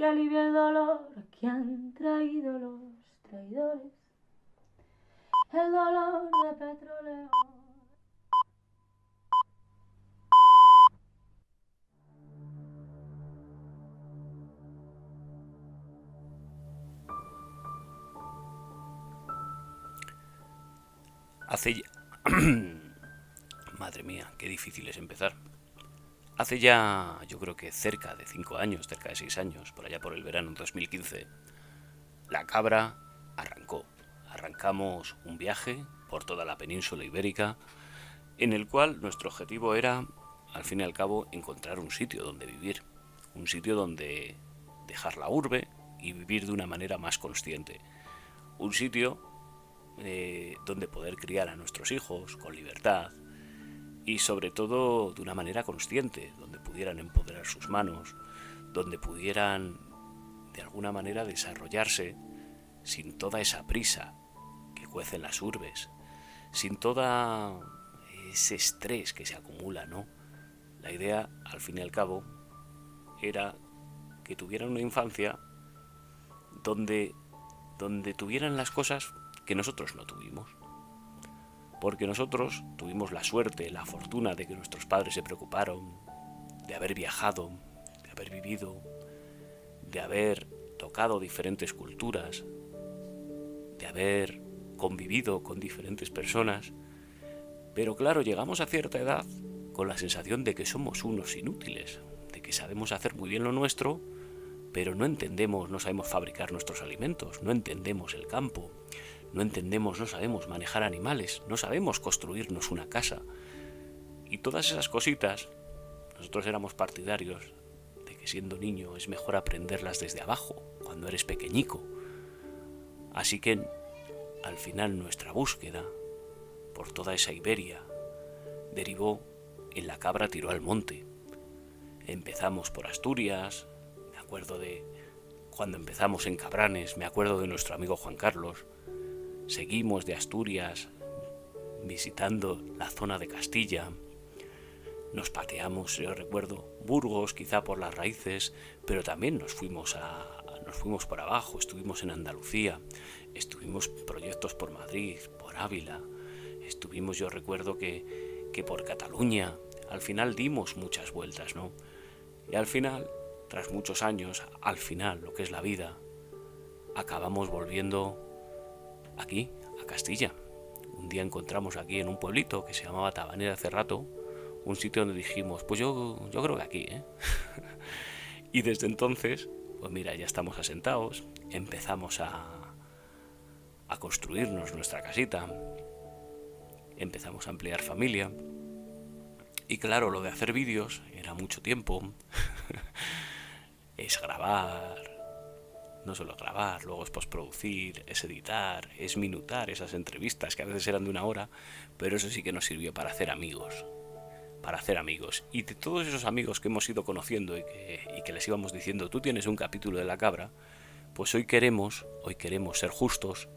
que alivie el dolor que han traído los traidores. El dolor de petróleo. Hace ya... Madre mía, qué difícil es empezar. Hace ya, yo creo que cerca de 5 años, cerca de 6 años, por allá por el verano 2015, la cabra arrancó. Arrancamos un viaje por toda la península ibérica, en el cual nuestro objetivo era, al fin y al cabo, encontrar un sitio donde vivir. Un sitio donde dejar la urbe y vivir de una manera más consciente. Un sitio donde poder criar a nuestros hijos con libertad y sobre todo de una manera consciente, donde pudieran empoderar sus manos, donde pudieran de alguna manera desarrollarse sin toda esa prisa que cuece en las urbes, sin todo ese estrés que se acumula, ¿no? La idea, al fin y al cabo, era que tuvieran una infancia donde tuvieran las cosas que nosotros no tuvimos. Porque nosotros tuvimos la suerte, la fortuna de que nuestros padres se preocuparon, de haber viajado, de haber vivido, de haber tocado diferentes culturas, de haber convivido con diferentes personas. Pero claro, llegamos a cierta edad con la sensación de que somos unos inútiles, de que sabemos hacer muy bien lo nuestro, pero no entendemos, no sabemos fabricar nuestros alimentos, no entendemos el campo, no entendemos, no sabemos manejar animales, no sabemos construirnos una casa. Y todas esas cositas, nosotros éramos partidarios de que siendo niño es mejor aprenderlas desde abajo, cuando eres pequeñico. Así que, al final, nuestra búsqueda por toda esa Iberia derivó en la cabra tiró al monte. Empezamos por Asturias, me acuerdo de cuando empezamos en Cabranes, me acuerdo de nuestro amigo Juan Carlos. Seguimos de Asturias visitando la zona de Castilla. Nos pateamos, yo recuerdo, Burgos, quizá por las raíces, pero también nos fuimos por abajo, estuvimos en Andalucía, estuvimos proyectos por Madrid, por Ávila, estuvimos, yo recuerdo que por Cataluña. Al final dimos muchas vueltas, ¿no? Y al final, tras muchos años, al final, lo que es la vida, acabamos volviendo aquí, a Castilla. Un día encontramos aquí en un pueblito que se llamaba Tabanera de Cerrato, un sitio donde dijimos, pues yo creo que aquí, ¿eh? Y desde entonces, pues mira, ya estamos asentados, empezamos a construirnos nuestra casita, empezamos a ampliar familia, y claro, lo de hacer vídeos era mucho tiempo, es grabar, no solo grabar, luego es postproducir, es editar, es minutar esas entrevistas que a veces eran de 1 hora, pero eso sí que nos sirvió para hacer amigos. Y de todos esos amigos que hemos ido conociendo y que les íbamos diciendo, tú tienes un capítulo de La Cabra, pues hoy queremos ser justos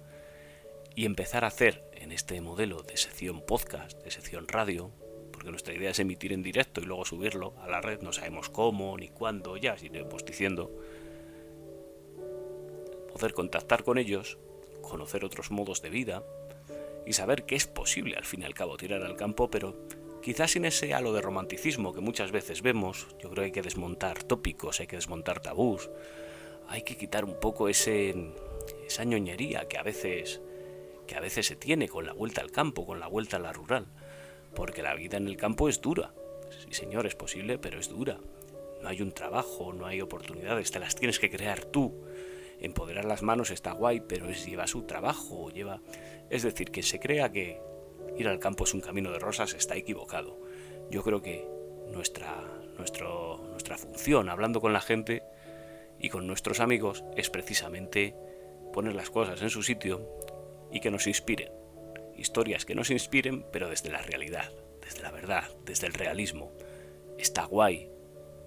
y empezar a hacer en este modelo de sección podcast, de sección radio, porque nuestra idea es emitir en directo y luego subirlo a la red, no sabemos cómo ni cuándo, ya os iremos diciendo. Poder contactar con ellos, conocer otros modos de vida y saber que es posible al fin y al cabo tirar al campo, pero quizás sin ese halo de romanticismo que muchas veces vemos. Yo creo que hay que desmontar tópicos, hay que desmontar tabús, hay que quitar un poco esa ñoñería que a veces se tiene con la vuelta al campo, con la vuelta a la rural, porque la vida en el campo es dura. Sí, señor, es posible, pero es dura. No hay un trabajo, no hay oportunidades, te las tienes que crear tú. Empoderar las manos está guay, pero lleva su trabajo, Es decir, que se crea que ir al campo es un camino de rosas está equivocado. Yo creo que nuestra función, hablando con la gente y con nuestros amigos, es precisamente poner las cosas en su sitio y que nos inspiren. Historias que nos inspiren, pero desde la realidad, desde la verdad, desde el realismo. Está guay,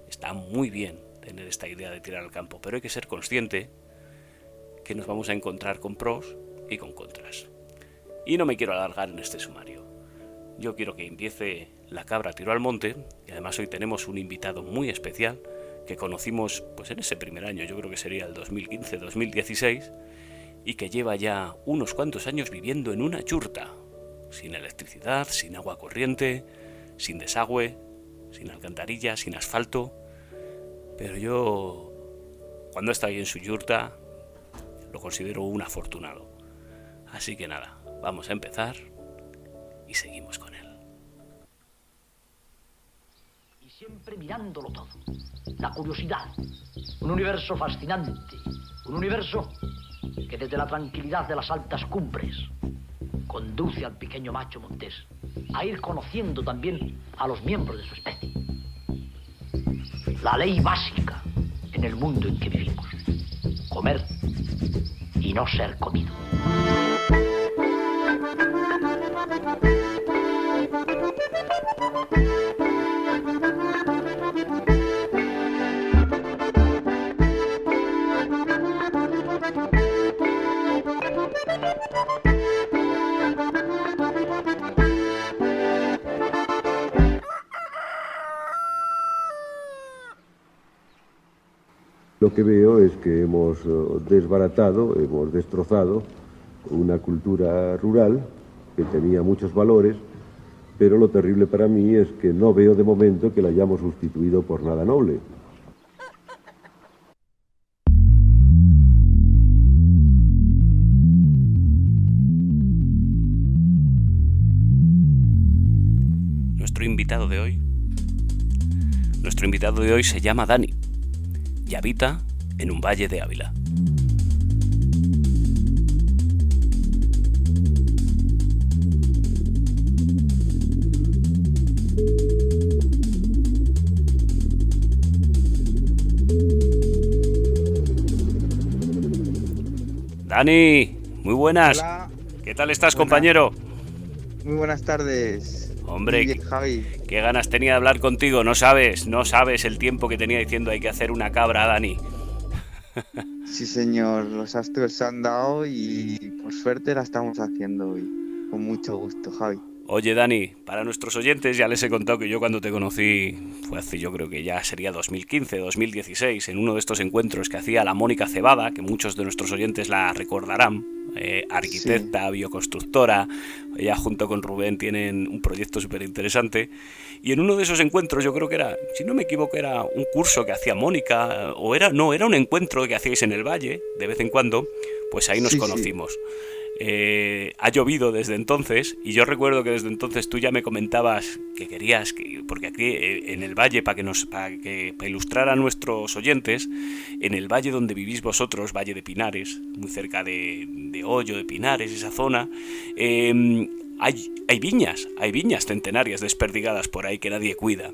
está muy bien tener esta idea de tirar al campo, pero hay que ser consciente que nos vamos a encontrar con pros y con contras. Y no me quiero alargar en este sumario. Yo quiero que empiece La Cabra tiró al monte, y además hoy tenemos un invitado muy especial que conocimos pues en ese primer año, yo creo que sería el 2015-2016, y que lleva ya unos cuantos años viviendo en una yurta, sin electricidad, sin agua corriente, sin desagüe, sin alcantarilla, sin asfalto. Pero yo, cuando está ahí en su yurta, lo considero un afortunado. Así que nada, vamos a empezar y seguimos con él. Y siempre mirándolo todo. La curiosidad. Un universo fascinante. Un universo que desde la tranquilidad de las altas cumbres conduce al pequeño macho montés a ir conociendo también a los miembros de su especie. La ley básica en el mundo en que vivimos. Comer y no ser comido. Lo que veo es que hemos desbaratado, hemos destrozado una cultura rural que tenía muchos valores, pero lo terrible para mí es que no veo de momento que la hayamos sustituido por nada noble. Nuestro invitado de hoy se llama Dani y habita en un valle de Ávila. Dani, muy buenas. Hola. ¿Qué tal estás, Buenas. compañero? Muy buenas tardes. Hombre, Muy bien, Javi. qué ganas tenía de hablar contigo. No sabes el tiempo que tenía diciendo hay que hacer una cabra, Dani. Sí, señor, los astros se han dado y por suerte la estamos haciendo hoy. Con mucho gusto, Javi. Oye, Dani, para nuestros oyentes ya les he contado que yo cuando te conocí fue hace, yo creo que ya sería 2015, 2016, en uno de estos encuentros que hacía la Mónica Cebada, que muchos de nuestros oyentes la recordarán, arquitecta, Sí. bioconstructora. Ella junto con Rubén tienen un proyecto súper interesante. Y en uno de esos encuentros, yo creo que era, si no me equivoco, era un curso que hacía Mónica, o era un encuentro que hacíais en el Valle, de vez en cuando, pues ahí nos Sí, conocimos. Ha llovido desde entonces y yo recuerdo que desde entonces tú ya me comentabas que querías porque aquí en el valle, para ilustrar a nuestros oyentes, en el valle donde vivís vosotros, Valle de Pinares, muy cerca de Hoyo, de Pinares, esa zona, hay viñas centenarias desperdigadas por ahí que nadie cuida.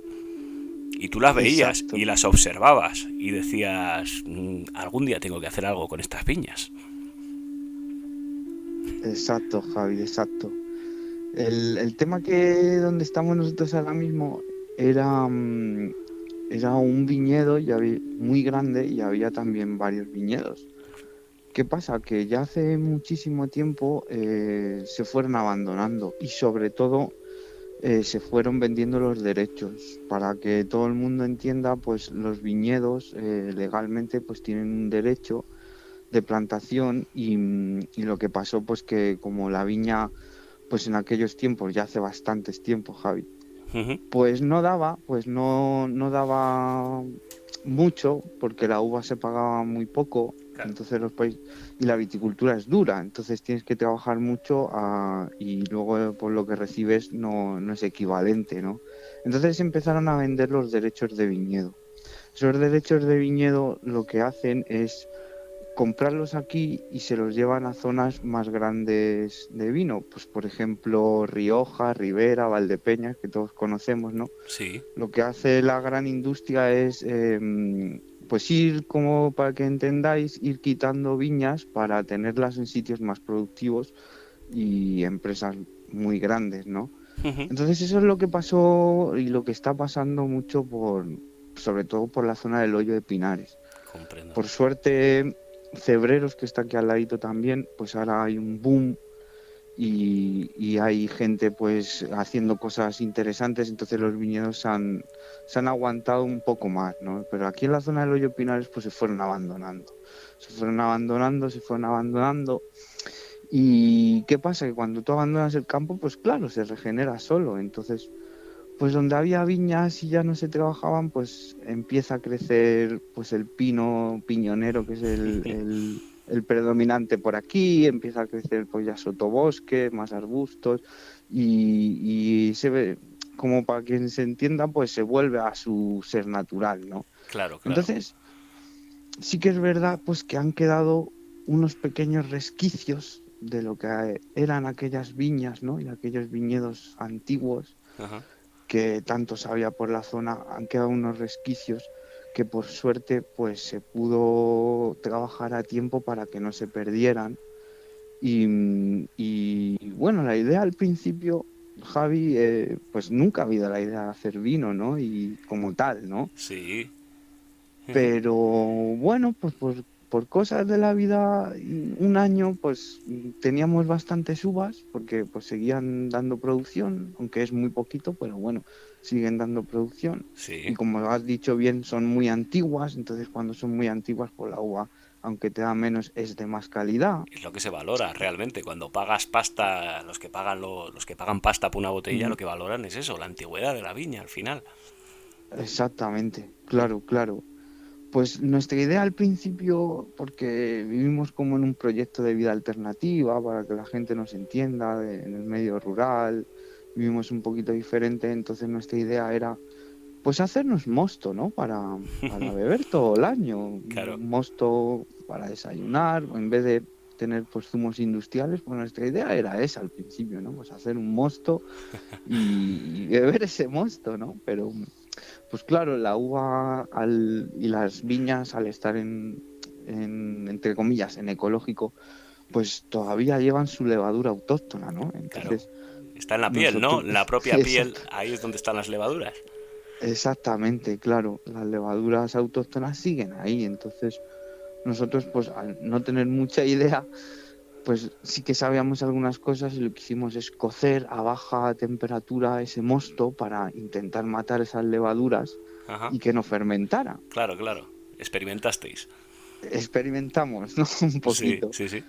Y tú las veías. Exacto. Y las observabas y decías, algún día tengo que hacer algo con estas viñas. Exacto, Javi, exacto. El tema que donde estamos nosotros ahora mismo era un viñedo muy grande y había también varios viñedos. ¿Qué pasa? Que ya hace muchísimo tiempo se fueron abandonando y sobre todo se fueron vendiendo los derechos. Para que todo el mundo entienda, pues los viñedos legalmente pues tienen un derecho de plantación y lo que pasó pues que como la viña pues en aquellos tiempos, ya hace bastantes tiempos, Javi, Uh-huh. pues no daba mucho porque la uva se pagaba muy poco. Claro. Entonces y la viticultura es dura, entonces tienes que trabajar mucho y luego por lo que recibes no es equivalente, ¿no? Entonces empezaron a vender los derechos de viñedo. Esos derechos de viñedo lo que hacen es comprarlos aquí y se los llevan a zonas más grandes de vino, pues por ejemplo Rioja, Ribera, Valdepeñas, que todos conocemos, ¿no? Sí. Lo que hace la gran industria es pues ir, como para que entendáis, ir quitando viñas para tenerlas en sitios más productivos y empresas muy grandes, ¿no? Uh-huh. Entonces eso es lo que pasó y lo que está pasando mucho sobre todo por la zona del Hoyo de Pinares. Comprendo. Por suerte, Cebreros, que está aquí al ladito también, pues ahora hay un boom y hay gente pues haciendo cosas interesantes, entonces los viñedos se han aguantado un poco más, ¿no? Pero aquí en la zona del Hoyo Pinares pues se fueron abandonando. Se fueron abandonando. ¿Y qué pasa? Que cuando tú abandonas el campo, pues claro, se regenera solo. Entonces, pues donde había viñas y ya no se trabajaban, pues empieza a crecer pues el pino piñonero, que es el predominante por aquí, empieza a crecer pues ya sotobosque, más arbustos, y se ve, como para quien se entienda, pues se vuelve a su ser natural, ¿no? Claro, claro. Entonces, sí que es verdad pues que han quedado unos pequeños resquicios de lo que eran aquellas viñas, ¿no? Y aquellos viñedos antiguos Ajá. que tanto se había por la zona. Han quedado unos resquicios que por suerte pues se pudo trabajar a tiempo para que no se perdieran. Y bueno, la idea al principio, Javi, pues nunca ha habido la idea de hacer vino, ¿no? Y como tal, ¿no? Sí. Pero bueno, pues por cosas de la vida, un año pues teníamos bastantes uvas porque pues seguían dando producción, aunque es muy poquito, pero bueno, siguen dando producción. Y Sí. como has dicho bien, son muy antiguas, entonces cuando son muy antiguas, pues la uva, aunque te da menos, es de más calidad. Es lo que se valora realmente. Cuando pagas pasta, los que pagan pasta por una botella, Mm, lo que valoran es eso, la antigüedad de la viña al final. Exactamente, claro, claro. Pues nuestra idea al principio, porque vivimos como en un proyecto de vida alternativa para que la gente nos entienda en el medio rural, vivimos un poquito diferente, entonces nuestra idea era pues hacernos mosto, ¿no? Para beber todo el año, Claro. un mosto para desayunar, en vez de tener pues zumos industriales, pues nuestra idea era esa al principio, ¿no? Pues hacer un mosto y beber ese mosto, ¿no? Pero pues claro, la uva y las viñas al estar entre comillas, en ecológico, pues todavía llevan su levadura autóctona, ¿no? Claro. Entonces, Está en la piel, ¿no? nosotros, En la propia piel, exacto, ahí es donde están las levaduras. exactamente, claro, las levaduras autóctonas siguen ahí. Entonces, nosotros, pues al no tener mucha idea, pues sí que sabíamos algunas cosas y lo que hicimos es cocer a baja temperatura ese mosto para intentar matar esas levaduras Ajá. y que no fermentara. Claro, claro. Experimentasteis. Experimentamos, ¿no? Un Sí, poquito. sí, sí.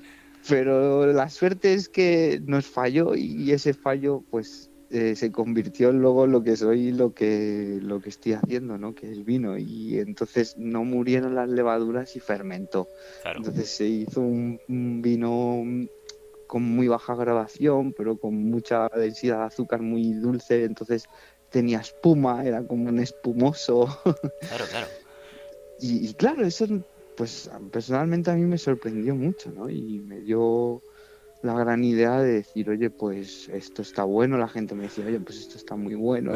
Pero la suerte es que nos falló y ese fallo pues se convirtió luego en lo que soy, lo que estoy haciendo, ¿no? Que es vino. Y entonces no murieron las levaduras y fermentó. Claro. Entonces se hizo un vino con muy baja graduación, pero con mucha densidad de azúcar, muy dulce. Entonces tenía espuma, era como un espumoso. Claro, claro. Y claro, eso pues personalmente a mí me sorprendió mucho, ¿no? Y me dio la gran idea de decir, oye, pues esto está bueno. La gente me decía, oye, pues esto está muy bueno,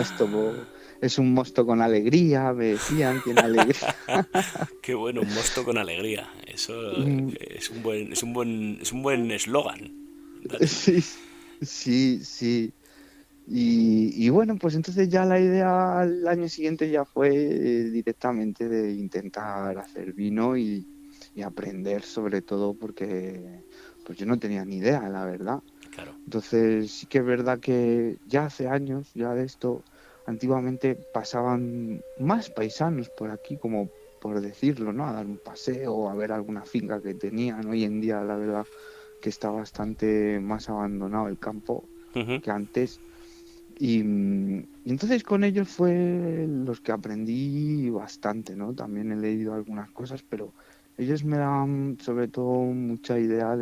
es un mosto con alegría, me decían, tiene alegría. Qué bueno, un mosto con alegría. Eso Mm, es un buen eslogan. Dani. Sí, sí, sí. Y bueno, pues entonces ya la idea al año siguiente ya fue directamente de intentar hacer vino y aprender sobre todo porque pues yo no tenía ni idea, la verdad. Claro. Entonces sí que es verdad que ya hace años, ya de esto, antiguamente pasaban más paisanos por aquí, como por decirlo, ¿no? A dar un paseo, a ver alguna finca que tenían. Hoy en día la verdad que está bastante más abandonado el campo Ujú. que antes. Y entonces con ellos fue los que aprendí bastante, ¿no? También he leído algunas cosas, pero ellos me dan sobre todo mucha idea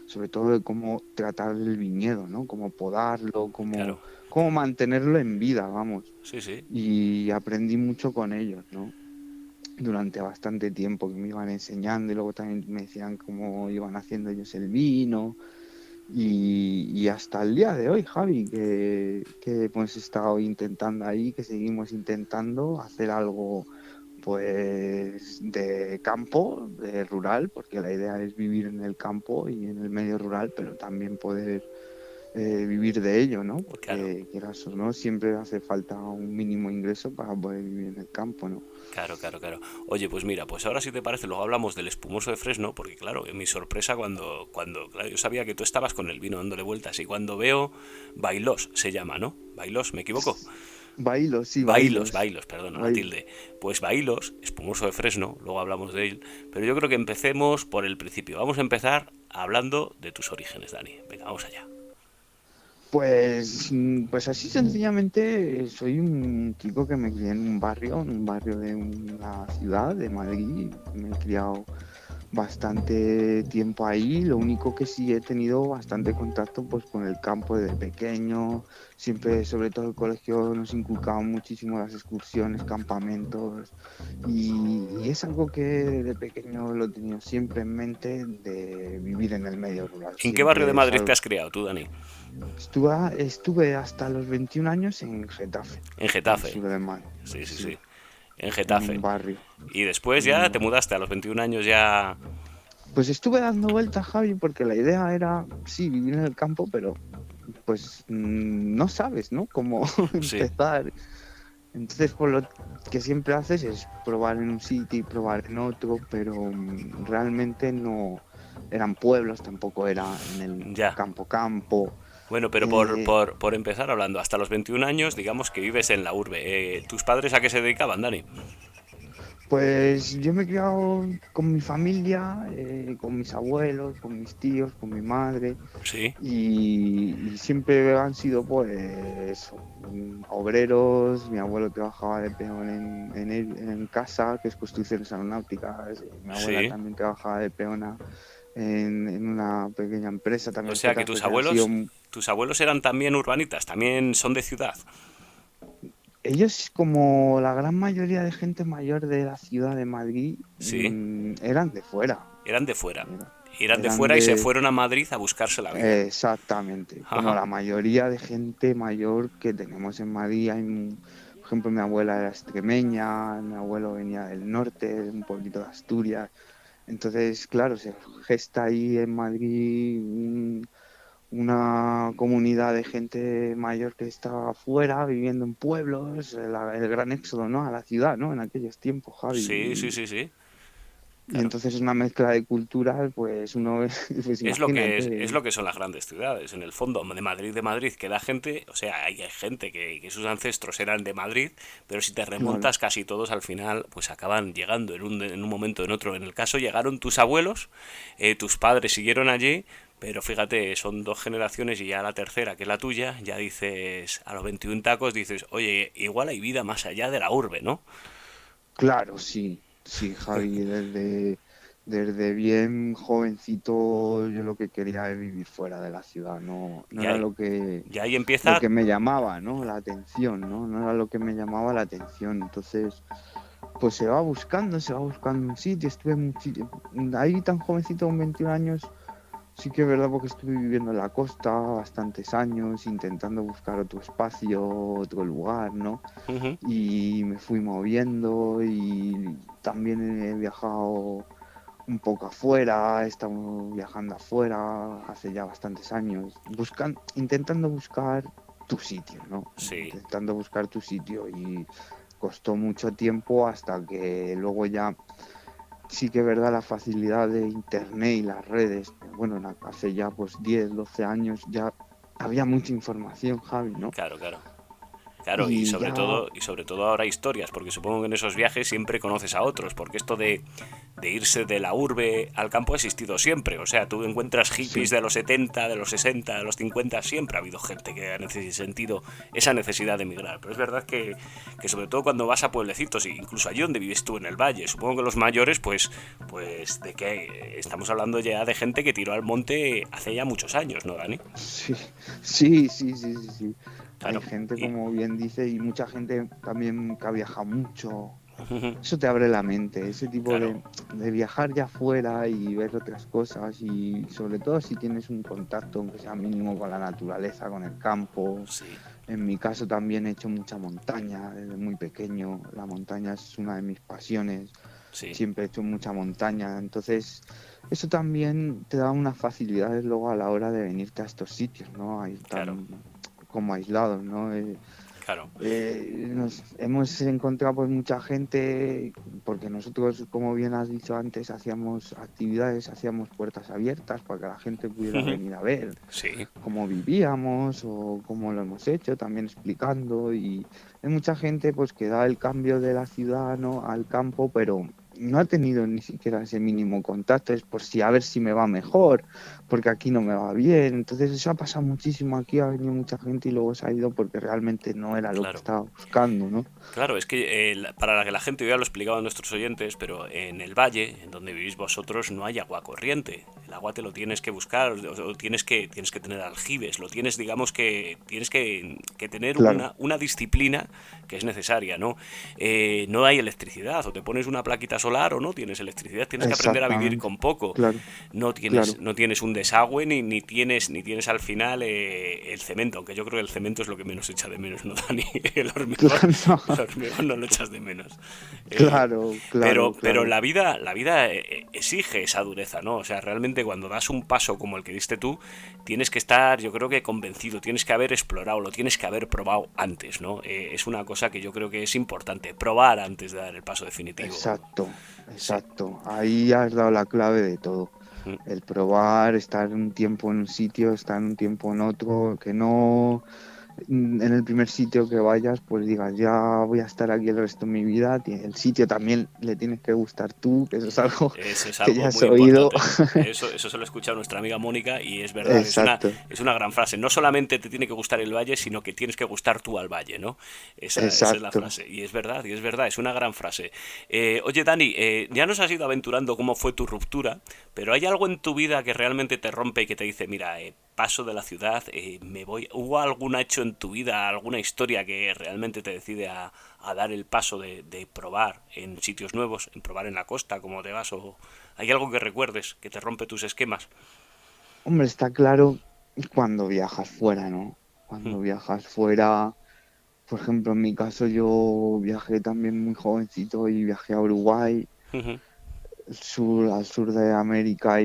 sobre todo de cómo tratar el viñedo, ¿no? Cómo podarlo, Claro. cómo mantenerlo en vida, vamos. Sí, sí. Y aprendí mucho con ellos, ¿no? Durante bastante tiempo que me iban enseñando y luego también me decían cómo iban haciendo ellos el vino y hasta el día de hoy, Javi, que hemos estado intentando ahí, que seguimos intentando hacer algo pues de campo, de rural, porque la idea es vivir en el campo y en el medio rural, pero también poder vivir de ello, ¿no? Claro. Porque quieras o no, siempre hace falta un mínimo ingreso para poder vivir en el campo, ¿no? Claro, claro, claro. Oye, pues mira, pues ahora si te parece, luego hablamos del espumoso de Fresno, porque claro, mi sorpresa claro, yo sabía que tú estabas con el vino dándole vueltas y cuando veo Bailós se llama, ¿no? Bailós, ¿me equivoco? Bailos, sí, Bailos, bailos. Bailos, perdona, la Bailos. tilde. Pues Bailos, espumoso de Fresno, luego hablamos de él, pero yo creo que empecemos por el principio. Vamos a empezar hablando de tus orígenes, Dani. Venga, vamos allá. Pues así sencillamente soy un chico que me crié en un barrio de una ciudad, de Madrid. Me he criado bastante tiempo ahí. Lo único que sí he tenido bastante contacto pues con el campo desde pequeño. Siempre, sobre todo el colegio, nos inculcaban muchísimo las excursiones, campamentos. Y es algo que desde pequeño lo he tenido siempre en mente de vivir en el medio rural. ¿En qué barrio de Siempre es Madrid te algo. has criado tú, Dani? Estuve hasta los 21 años en Getafe, En en el Getafe. sur de Madrid, Sí, sí, sí, sí. En en Getafe. un barrio, Y después en un ya te barrio. mudaste a los 21 años ya... Pues estuve dando vueltas, Javi, porque la idea era, sí, vivir en el campo, pero pues no sabes, ¿no? Cómo Sí. empezar. Entonces, por lo que siempre haces es probar en un sitio y probar en otro, pero realmente no eran pueblos, tampoco era en el Ya. campo. Bueno, pero Eh, por empezar hablando, hasta los 21 años, digamos que vives en la urbe. ¿Tus padres a qué se dedicaban, Dani? Pues yo me he criado con mi familia, con mis abuelos, con mis tíos, con mi madre Sí, y siempre han sido pues obreros. Mi abuelo trabajaba de peón en casa, que es construcciones aeronáuticas. Mi abuela sí. también trabajaba de peona en una pequeña empresa O también en sea que Getafe, que ha sido. tus abuelos eran también urbanitas, también son de ciudad. Ellos, como la gran mayoría de gente mayor de la ciudad de Madrid, Sí, eran de fuera. eran de fuera. Era- Eran de Eran fuera y se de. fueron a Madrid a buscarse la vida. Exactamente. Como Ajá. la mayoría de gente mayor que tenemos en Madrid. Por ejemplo, mi abuela era extremeña, mi abuelo venía del norte, de un pueblito de Asturias. Entonces, claro, se gesta ahí en Madrid una comunidad de gente mayor que estaba afuera, viviendo en pueblos, el gran éxodo, ¿no? A la ciudad, ¿no? En aquellos tiempos, Javi. Sí, sí, sí, sí. Y Claro. entonces una mezcla de culturas, pues uno, pues Es imagínate. lo que son las grandes ciudades. En el fondo, de Madrid, que la gente, o sea, hay gente que sus ancestros eran de Madrid, pero si te Claro. remontas casi todos al final, pues acaban llegando en un momento o en otro. En el caso llegaron tus abuelos, tus padres siguieron allí, pero fíjate, son dos generaciones y ya la tercera, que es la tuya, ya dices, a los 21 tacos dices, oye, igual hay vida más allá de la urbe, ¿no? Claro, sí, sí, Javi, desde bien jovencito yo lo que quería es vivir fuera de la ciudad, no Y era ahí, lo que, y ahí lo empieza, que me llamaba, ¿no? La atención, ¿no? No era lo que me llamaba la atención. Entonces, pues se va buscando un sitio, ahí tan jovencito, con 21 años, sí que es verdad porque estuve viviendo en la costa bastantes años, intentando buscar otro espacio, otro lugar, ¿no? ujú, Y me fui moviendo y también he viajado un poco afuera, he estado viajando afuera hace ya bastantes años, intentando buscar tu sitio, ¿no? sí, Intentando buscar tu sitio y costó mucho tiempo hasta que luego ya sí que es verdad la facilidad de internet y las redes, bueno, hace ya pues 10 12 años ya había mucha información, Javi, ¿no? claro, claro. Claro, Y ya. y sobre todo ahora historias, porque supongo que en esos viajes siempre conoces a otros, porque esto de irse de la urbe al campo ha existido siempre. O sea, tú encuentras hippies Sí. de los 70, de los 60, de los 50, siempre ha habido gente que ha sentido esa necesidad de emigrar. Pero es verdad que sobre todo cuando vas a pueblecitos, incluso allí donde vives tú en el valle, supongo que los mayores, pues de que estamos hablando ya de gente que tiró al monte hace ya muchos años, ¿no, Dani? Sí, sí. Hay Claro. gente, Y, como bien dice, y mucha gente también que ha viajado mucho. Eso te abre la mente, ese tipo claro, de viajar ya afuera y ver otras cosas y sobre todo si tienes un contacto, aunque sea mínimo, con la naturaleza, con el campo. sí. En mi caso también he hecho mucha montaña desde muy pequeño. La montaña es una de mis pasiones. Sí, siempre he hecho mucha montaña, entonces eso también te da unas facilidades luego a la hora de venirte a estos sitios, ¿no? Ahí claro, tan como aislados, ¿no? claro. Nos hemos encontrado pues mucha gente, porque nosotros, como bien has dicho antes, hacíamos actividades, hacíamos puertas abiertas para que la gente pudiera venir a ver Sí, cómo vivíamos o cómo lo hemos hecho, también explicando. Y hay mucha gente pues que da el cambio de la ciudad, ¿no?, al campo, pero no ha tenido ni siquiera ese mínimo contacto, es por si a ver si me va mejor, porque aquí no me va bien. Entonces eso ha pasado muchísimo aquí, ha venido mucha gente y luego se ha ido porque realmente no era lo que claro. estaba buscando, ¿no? Claro, es que para que la gente, yo ya lo explicaba a nuestros oyentes, pero en el valle, en donde vivís vosotros, no hay agua corriente. El agua te lo tienes que buscar, o tienes que tener aljibes, lo tienes, digamos que tienes que tener Claro, una disciplina que es necesaria, ¿no? No hay electricidad, o te pones una plaquita solar o no tienes electricidad, tienes que aprender a vivir exactamente, con poco. claro, No tienes, claro. no tienes un desagüe ni tienes al final el cemento, aunque yo creo que el cemento es lo que menos echa de menos, ¿no, Dani? El hormigón, el Claro, hormigón no lo echas de menos. Eh, claro, claro, pero claro. la vida exige esa dureza, ¿no? O sea, realmente cuando das un paso como el que diste tú, tienes que estar, yo creo que convencido, tienes que haber explorado, lo tienes que haber probado antes, ¿no? Es una cosa que yo creo que es importante, probar antes de dar el paso definitivo. Exacto, Sí. exacto. Ahí has dado la clave de todo. Mm. El probar, estar un tiempo en un sitio, estar un tiempo en otro, que no en el primer sitio que vayas, pues digas, ya voy a estar aquí el resto de mi vida. El sitio también le tienes que gustar tú, que eso es algo Eso es que ya algo has muy oído. importante. Eso se lo he escuchado a nuestra amiga Mónica y es verdad, Exacto, es una gran frase. No solamente te tiene que gustar el valle, sino que tienes que gustar tú al valle, ¿no? Esa es la exacto. frase. Y es verdad, es una gran frase. Oye, Dani, ya nos has ido aventurando cómo fue tu ruptura, pero ¿hay algo en tu vida que realmente te rompe y que te dice, mira, paso de la ciudad, me voy? ¿Hubo algún hecho en tu vida, alguna historia que realmente te decide a dar el paso de probar en sitios nuevos, en probar en la costa, como te vas? ¿O hay algo que recuerdes que te rompe tus esquemas? Hombre, está claro cuando viajas fuera, ¿no? Mm, Cuando viajas fuera, por ejemplo, en mi caso yo viajé también muy jovencito y viajé a Uruguay, ujú, al sur de América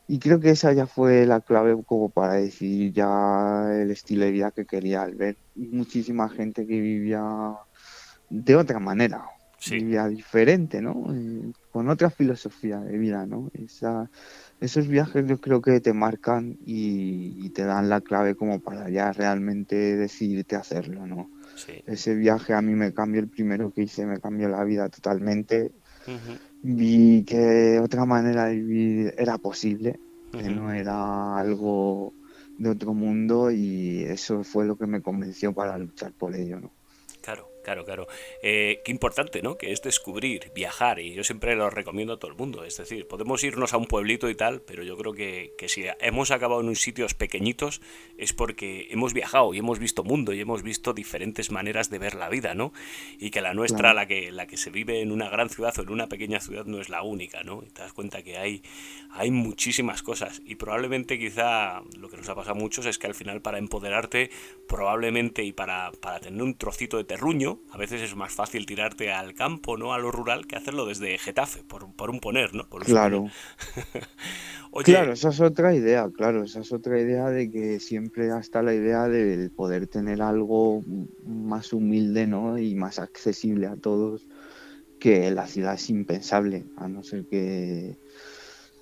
y creo que esa ya fue la clave como para decidir ya el estilo de vida que quería al ver muchísima gente que vivía de otra manera, sí, vivía diferente, ¿no? Con otra filosofía de vida, ¿no? Esos viajes yo creo que te marcan y te dan la clave como para ya realmente decidirte a hacerlo, ¿no? sí. Ese viaje a mí me cambió, el primero que hice me cambió la vida totalmente. Ujú, Vi que otra manera de vivir era posible, que ujú. no era algo de otro mundo y eso fue lo que me convenció para luchar por ello, ¿no? Claro, claro, claro. Qué importante, ¿no? Que es descubrir, viajar, y yo siempre lo recomiendo a todo el mundo. Es decir, podemos irnos a un pueblito y tal, pero yo creo que si hemos acabado en unos sitios pequeñitos es porque hemos viajado y hemos visto mundo y hemos visto diferentes maneras de ver la vida, ¿no? Y que la nuestra, Claro, la que se vive en una gran ciudad o en una pequeña ciudad, no es la única, ¿no? Y te das cuenta que hay muchísimas cosas. Y probablemente quizá lo que nos ha pasado a muchos es que al final para empoderarte, probablemente y para tener un trocito de terruño, a veces es más fácil tirarte al campo, ¿no? A lo rural, que hacerlo desde Getafe, por un poner, ¿no? Por un suponer. claro, claro, Oye, esa es otra idea, claro, esa es otra idea de que siempre hasta la idea de poder tener algo más humilde, ¿no? Y más accesible a todos, que la ciudad es impensable, a no ser que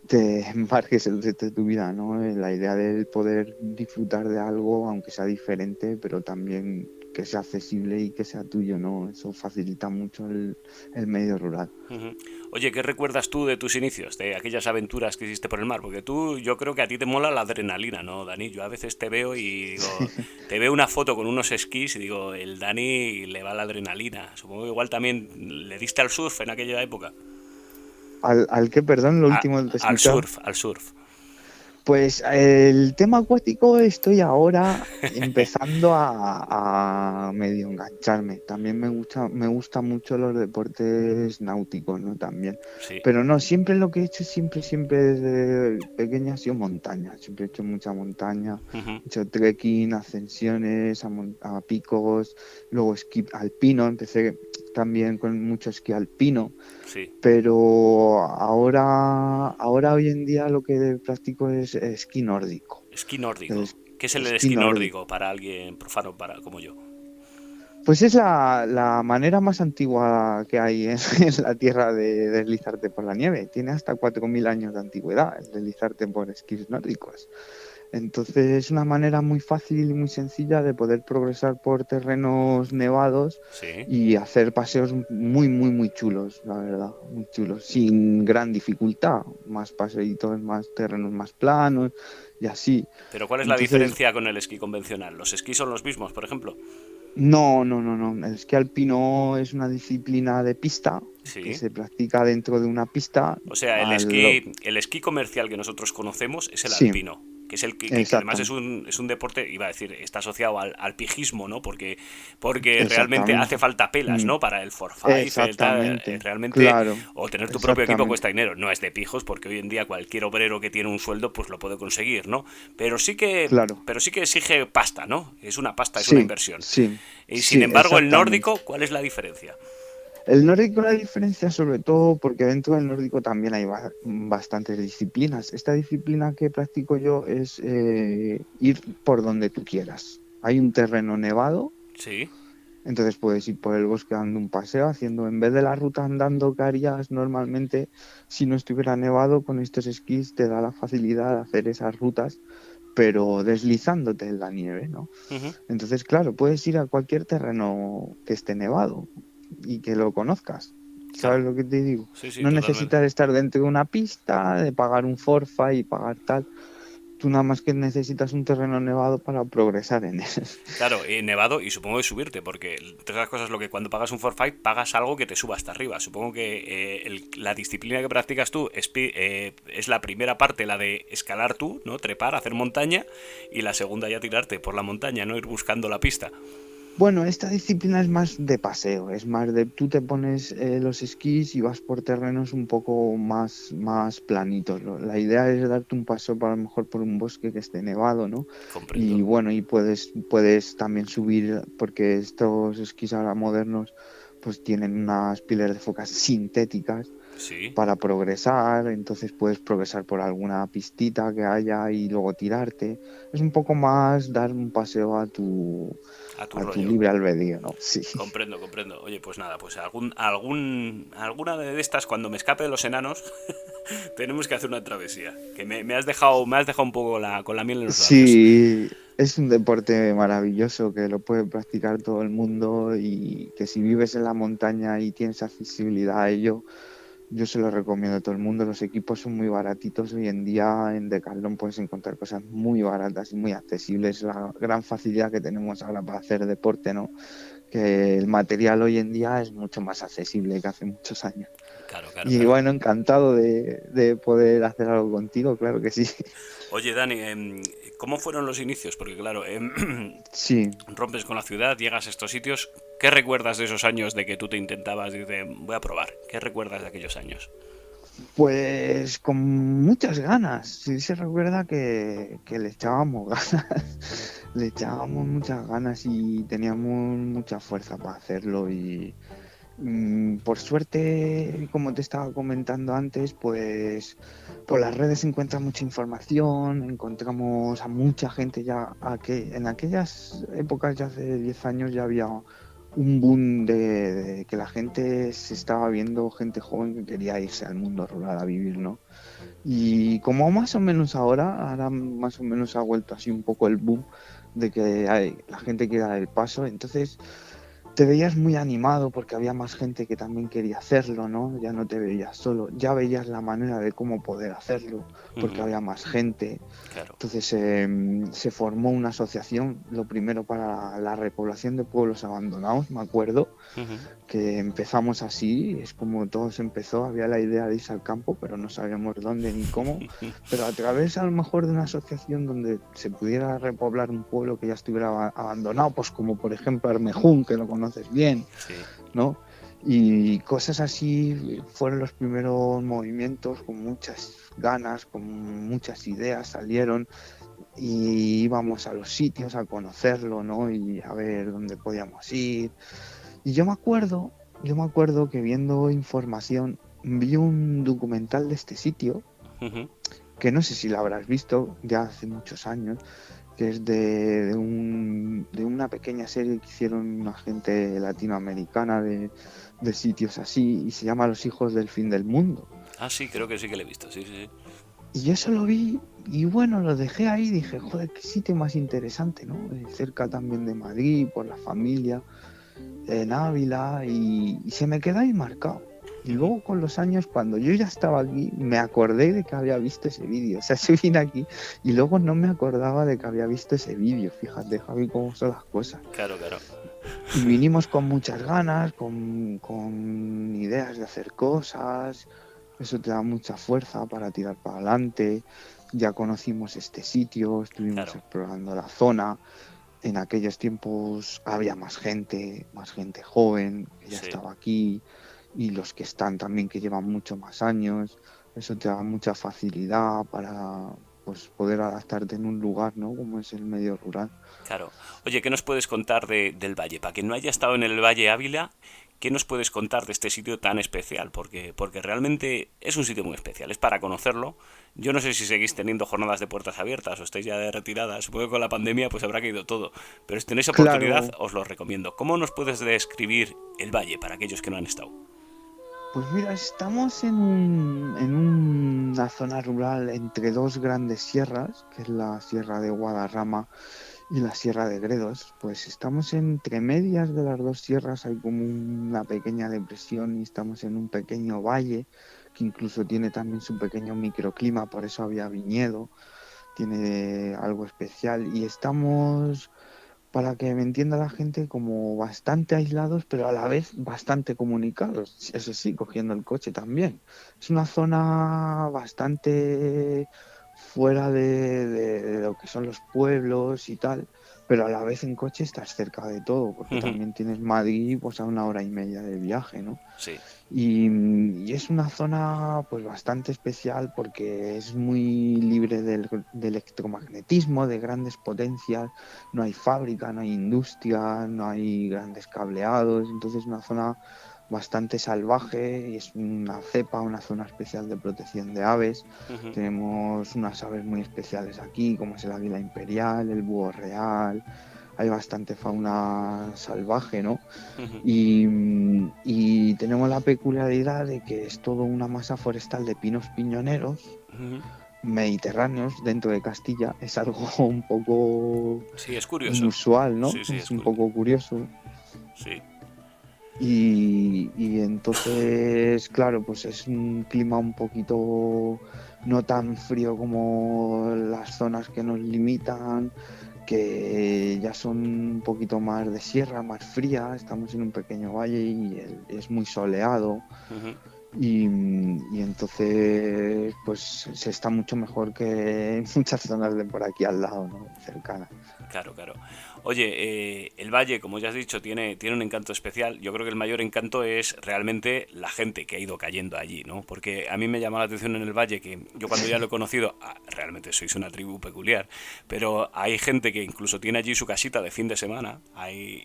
te embarques el resto de tu vida, ¿no? La idea de poder disfrutar de algo, aunque sea diferente, pero también que sea accesible y que sea tuyo, ¿no? Eso facilita mucho el medio rural. ujú. Oye, ¿qué recuerdas tú de tus inicios, de aquellas aventuras que hiciste por el mar? Porque tú, yo creo que a ti te mola la adrenalina, ¿no, Dani? Yo a veces te veo y digo, te veo una foto con unos esquís y digo, el Dani le va la adrenalina. Supongo que igual también le diste al surf en aquella época. ¿Al qué, perdón? Lo último que he Al escuchado. surf, al surf. Pues el tema acuático estoy ahora empezando a medio engancharme. También me gusta mucho los deportes náuticos, ¿no? También. Sí. Pero no, siempre lo que he hecho, siempre desde pequeña ha sido montaña. Siempre he hecho mucha montaña, Ujú. he hecho trekking, ascensiones a picos, luego esquí alpino. Empecé también con mucho esquí alpino. Sí. Pero ahora hoy en día lo que practico es esquí nórdico. Esquí El nórdico. ¿Qué es el esquí esquí nórdico. nórdico para alguien profano como yo? Pues es la manera más antigua que hay en la Tierra de deslizarte por la nieve. Tiene hasta 4.000 años de antigüedad el deslizarte por esquís nórdicos. Entonces es una manera muy fácil y muy sencilla de poder progresar por terrenos nevados Sí. y hacer paseos muy chulos, la verdad, muy chulos, sin gran dificultad, más paseitos, más terrenos más planos y así. Pero ¿cuál es la Entonces, diferencia con el esquí convencional? ¿Los esquís son los mismos, por ejemplo? no. El esquí alpino es una disciplina de pista que Sí. se practica dentro de una pista. O sea, el esquí comercial que nosotros conocemos es el Sí, alpino, que es el que además exactamente, es un deporte, iba a decir, está asociado al pijismo, ¿no? Porque realmente hace exactamente. falta pelas, Mm, ¿no? Para el forfait, exactamente, realmente, claro, o tener tu propio equipo exactamente. cuesta dinero. No es de pijos, porque hoy en día cualquier obrero que tiene un sueldo, pues lo puede conseguir, ¿no? Claro, Pero sí que exige pasta, ¿no? Es una pasta, es una sí, inversión. sí, Y sin sí, embargo, el exactamente. nórdico, ¿cuál es la diferencia? El nórdico la diferencia sobre todo porque dentro del nórdico también hay bastantes disciplinas. Esta disciplina que practico yo es ir por donde tú quieras. Hay un terreno nevado, Sí. entonces puedes ir por el bosque dando un paseo, haciendo en vez de la ruta andando que harías normalmente si no estuviera nevado, con estos esquís te da la facilidad de hacer esas rutas, pero deslizándote en la nieve, ¿no? Ujú. Entonces, claro, puedes ir a cualquier terreno que esté nevado y que lo conozcas. Claro. ¿Sabes lo que te digo? Sí, sí, No totalmente. necesitas estar dentro de una pista, de pagar un forfait y pagar tal. Tú nada más que necesitas un terreno nevado para progresar en él. Claro, nevado y supongo que subirte, porque entre otras cosas lo que cuando pagas un forfait pagas algo que te suba hasta arriba. Supongo que la disciplina que practicas tú es la primera parte, la de escalar tú, ¿no? Trepar, hacer montaña, y la segunda ya tirarte por la montaña, no ir buscando la pista. Bueno, esta disciplina es más de paseo, es más de tú te pones los esquís y vas por terrenos un poco más planitos. La idea es darte un paseo a lo mejor por un bosque que esté nevado, ¿no? Comprendo. Y bueno, y puedes también subir, porque estos esquís ahora modernos pues tienen unas pilas de focas sintéticas Sí, para progresar, entonces puedes progresar por alguna pistita que haya y luego tirarte. Es un poco más dar un paseo a tu a tu rollo. libre albedrío, ¿no? Sí. Comprendo, comprendo. Oye, pues nada, pues alguna de estas, cuando me escape de los enanos, tenemos que hacer una travesía. Que me has dejado un poco con la miel en los labios. Sí, es un deporte maravilloso que lo puede practicar todo el mundo y que si vives en la montaña y tienes accesibilidad a ello, yo se lo recomiendo a todo el mundo. Los equipos son muy baratitos. Hoy en día en Decathlon puedes encontrar cosas muy baratas y muy accesibles. La gran facilidad que tenemos ahora para hacer deporte, ¿no? Que el material hoy en día es mucho más accesible que hace muchos años. Claro, claro, Y claro. bueno, encantado de poder hacer algo contigo, claro que sí. Oye, Dani, ¿cómo fueron los inicios? Porque claro, Sí, rompes con la ciudad, llegas a estos sitios. ¿Qué recuerdas de esos años de que tú te intentabas, dices, voy a probar? ¿Qué recuerdas de aquellos años? pues con muchas ganas. Sí se recuerda que le echábamos ganas, le echábamos muchas ganas y teníamos mucha fuerza para hacerlo y por suerte, como te estaba comentando antes, pues por las redes se encuentra mucha información, encontramos a mucha gente ya, en aquellas épocas, ya hace 10 años, ya había un boom de que la gente se estaba viendo, gente joven que quería irse al mundo rural a vivir, ¿no? Y como más o menos ahora más o menos ha vuelto así un poco el boom de que la gente quiera dar el paso, entonces te veías muy animado porque había más gente que también quería hacerlo, ¿no? Ya no te veías solo, ya veías la manera de cómo poder hacerlo porque Ujú. había más gente. Claro. Entonces se formó una asociación, lo primero para la repoblación de pueblos abandonados, me acuerdo, Ujú. que empezamos así, es como todo se empezó, había la idea de irse al campo, pero no sabíamos dónde ni cómo, pero a través a lo mejor de una asociación donde se pudiera repoblar un pueblo que ya estuviera abandonado, pues como por ejemplo Armejún, que lo conoces bien, Sí, ¿no? Y cosas así fueron los primeros movimientos, con muchas ganas, con muchas ideas salieron y íbamos a los sitios a conocerlo, ¿no? Y a ver dónde podíamos ir. Y yo me acuerdo que viendo información vi un documental de este sitio, ujú. que no sé si lo habrás visto ya hace muchos años, que es de una pequeña serie que hicieron una gente latinoamericana de sitios así, y se llama Los hijos del fin del mundo. Ah, sí, creo que sí que le he visto, sí, sí, sí. Y yo eso lo vi y bueno, lo dejé ahí, dije, joder, qué sitio más interesante, ¿no? Cerca también de Madrid, por la familia, en Ávila, y se me quedó ahí marcado. Y Ujú. luego con los años, cuando yo ya estaba aquí, me acordé de que había visto ese vídeo. O sea, se vine aquí y luego no me acordaba de que había visto ese vídeo. Fíjate, Javi, cómo son las cosas. Claro, claro. Y vinimos con muchas ganas, con ideas de hacer cosas. Eso te da mucha fuerza para tirar para adelante. Ya conocimos este sitio, estuvimos Claro, explorando la zona. En aquellos tiempos había más gente joven que ya sí. estaba aquí y los que están también que llevan mucho más años. Eso te da mucha facilidad para pues poder adaptarte en un lugar, ¿no? Como es el medio rural. Claro. Oye, ¿qué nos puedes contar del Valle? Para quien no haya estado en el Valle Ávila, ¿qué nos puedes contar de este sitio tan especial? Porque realmente es un sitio muy especial, es para conocerlo. Yo no sé si seguís teniendo jornadas de puertas abiertas o estáis ya de retirada. Supongo que con la pandemia pues habrá caído todo. Pero si tenéis oportunidad, Claro, os lo recomiendo. ¿Cómo nos puedes describir el Valle para aquellos que no han estado? pues mira, estamos en una zona rural entre dos grandes sierras, que es la Sierra de Guadarrama y la Sierra de Gredos. Pues estamos entre medias de las dos sierras, hay como una pequeña depresión y estamos en un pequeño valle que incluso tiene también su pequeño microclima, por eso había viñedo, tiene algo especial y estamos, para que me entienda la gente, como bastante aislados, pero a la vez bastante comunicados. Eso sí, cogiendo el coche también. Es una zona bastante fuera de lo que son los pueblos y tal, pero a la vez en coche estás cerca de todo, porque también tienes Madrid pues a 1 hora y media de viaje, ¿no? Sí. Y es una zona pues bastante especial porque es muy libre de electromagnetismo, de grandes potencias, no hay fábrica, no hay industria, no hay grandes cableados, entonces es una zona bastante salvaje y es una cepa, una zona especial de protección de aves. Ujú. Tenemos unas aves muy especiales aquí, como es el águila imperial, el búho real, hay bastante fauna salvaje, ¿no? Ujú. Y tenemos la peculiaridad de que es todo una masa forestal de pinos piñoneros Ujú. mediterráneos dentro de Castilla. Es algo un poco Sí, es curioso. inusual, ¿no? Sí, sí, Es es un curioso. poco curioso. Sí. Y entonces, claro, pues es un clima un poquito no tan frío como las zonas que nos limitan, que ya son un poquito más de sierra, más fría. Estamos en un pequeño valle y es muy soleado. Ujú. Y entonces, pues se está mucho mejor que en muchas zonas de por aquí al lado, ¿no? Cercanas. Claro, claro. Oye, el Valle, como ya has dicho, tiene un encanto especial. Yo creo que el mayor encanto es realmente la gente que ha ido cayendo allí, ¿no? Porque a mí me llama la atención en el Valle que yo cuando ya lo he conocido, realmente sois una tribu peculiar, pero hay gente que incluso tiene allí su casita de fin de semana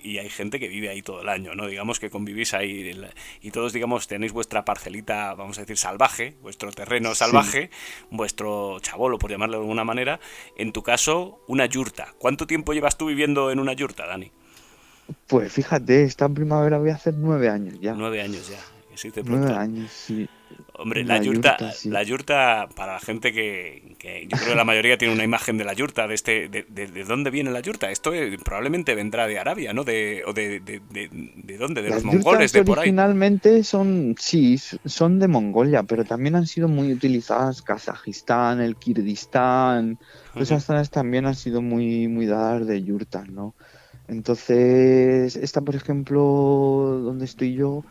y hay gente que vive ahí todo el año, ¿no? Digamos que convivís ahí y todos, digamos, tenéis vuestra parcelita, vamos a decir, salvaje, vuestro terreno Sí, salvaje, vuestro chabolo, por llamarlo de alguna manera. En tu caso, una yurta. ¿Cuánto tiempo llevas tú viviendo en una yurta, Dani? pues fíjate, esta primavera voy a hacer 9 años ya. 9 años ya. se dice 9 pronto. años, sí. Hombre, La yurta, sí. la yurta, para la gente que yo creo que la mayoría tiene una imagen de la yurta, de dónde viene la yurta. Esto probablemente vendrá de Arabia, ¿no? ¿De dónde? De los Las mongoles, yurtas de por ahí. originalmente son, sí, son de Mongolia, pero también han sido muy utilizadas Kazajistán, el Kirguistán, todas Ujú. esas zonas también han sido muy, muy dadas de yurtas, ¿no? Entonces, esta, por ejemplo, donde estoy yo,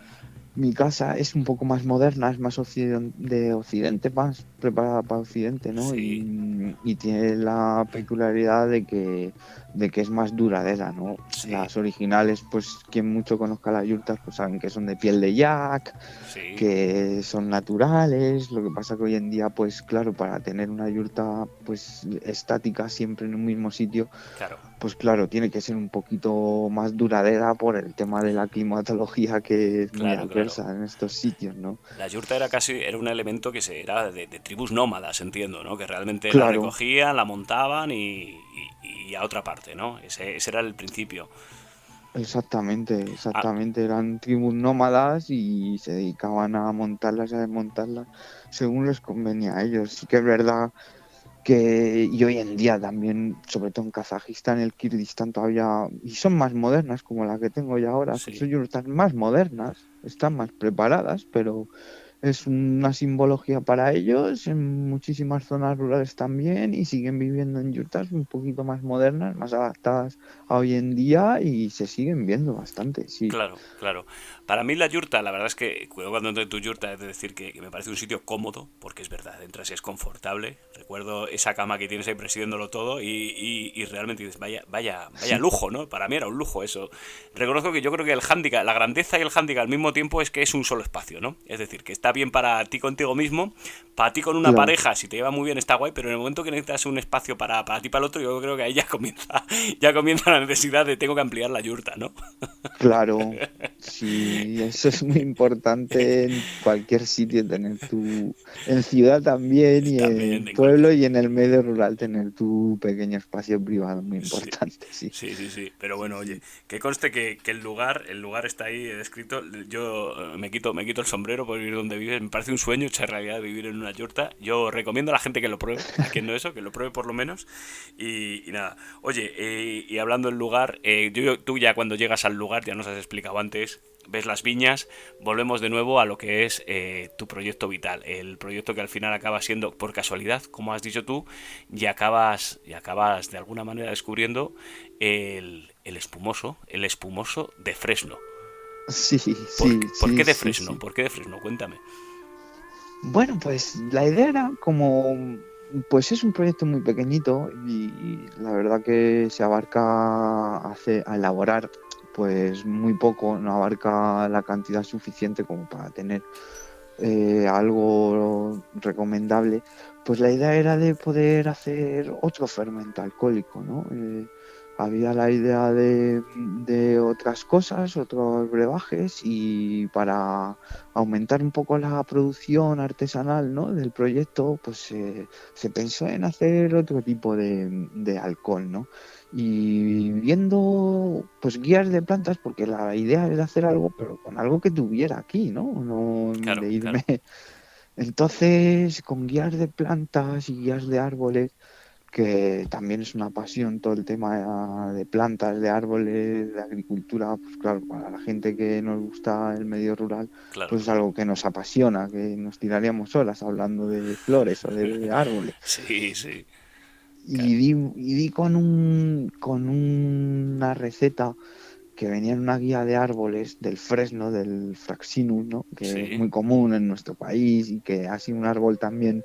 mi casa es un poco más moderna, es más de Occidente, más preparada para Occidente, ¿no? Sí, Y tiene la peculiaridad de que es más duradera, ¿no? sí, Las originales, pues quien mucho conozca las yurtas, pues saben que son de piel de yak, sí, que son naturales. Lo que pasa que hoy en día, pues claro, para tener una yurta pues estática siempre en un mismo sitio, claro. pues claro, tiene que ser un poquito más duradera por el tema de la climatología que es muy Claro, claro. adversa en estos sitios, ¿no? La yurta era un elemento era de tribus nómadas, entiendo, ¿no? Que realmente la Claro, recogían, la montaban y a otra parte, ¿no? Ese era el principio. exactamente, Ah, exactamente. Eran tribus nómadas y se dedicaban a montarlas y a desmontarlas según les convenía a ellos. Sí que es verdad que y hoy en día también, sobre todo en Kazajistán, el Kirguistán todavía, y son más modernas como la que tengo yo ahora, son sí, yurtas más modernas, están más preparadas, pero es una simbología para ellos en muchísimas zonas rurales también y siguen viviendo en yurtas un poquito más modernas, más adaptadas a hoy en día y se siguen viendo bastante, sí. claro, claro. Para mí la yurta, la verdad es que cuando entro en tu yurta, es de decir que me parece un sitio cómodo, porque es verdad, entras y es confortable. Recuerdo esa cama que tienes ahí presidiéndolo todo y realmente dices, vaya Sí, lujo, ¿no? Para mí era un lujo eso. Reconozco que yo creo que el hándicap, la grandeza y el hándicap al mismo tiempo es que es un solo espacio, ¿no? Es decir, que está bien para ti contigo mismo, para ti con una claro. pareja, si te lleva muy bien está guay, pero en el momento que necesitas un espacio para ti y para el otro, yo creo que ahí ya comienza la necesidad de tengo que ampliar la yurta, ¿no? Claro, sí, eso es muy importante en cualquier sitio, en ciudad también y También en en pueblo cualquier... y en el medio rural tener tu pequeño espacio privado, muy Sí, importante, sí. sí. Pero Sí, bueno, oye, sí. que conste que el lugar está ahí descrito. Yo me quito el sombrero por vivir donde vives. Me parece un sueño hecha realidad vivir en una yurta. Yo recomiendo a la gente que lo pruebe, a quien no eso, que lo pruebe por lo menos. Y nada, oye, y hablando del lugar, tú ya cuando llegas al lugar, ya nos has explicado antes, ves las viñas, volvemos de nuevo a lo que es tu proyecto vital, el proyecto que al final acaba siendo, por casualidad, como has dicho tú, y acabas de alguna manera descubriendo el espumoso de Fresno. Sí, sí, Por sí, qué de sí, Fresno? sí. ¿Por qué de Fresno? Cuéntame. Bueno, pues la idea era pues es un proyecto muy pequeñito y la verdad que se abarca a elaborar pues muy poco, no abarca la cantidad suficiente como para tener algo recomendable. Pues la idea era de poder hacer otro fermento alcohólico, ¿no? Había la idea de otras cosas, otros brebajes y para aumentar un poco la producción artesanal, ¿no? del proyecto, pues se pensó en hacer otro tipo de alcohol, ¿no? Y viendo pues guías de plantas, porque la idea era hacer algo, pero con algo que tuviera aquí, ¿no? No Claro, de irme. claro. Entonces, con guías de plantas y guías de árboles, que también es una pasión todo el tema de plantas, de árboles, de agricultura, pues claro, para la gente que nos gusta el medio rural, Claro, pues es claro. algo que nos apasiona, que nos tiraríamos horas hablando de flores o de árboles. Sí, sí. Claro. Y di con una receta que venía en una guía de árboles del fresno, del fraxinus, ¿no? que es Sí. muy común en nuestro país y que ha sido un árbol también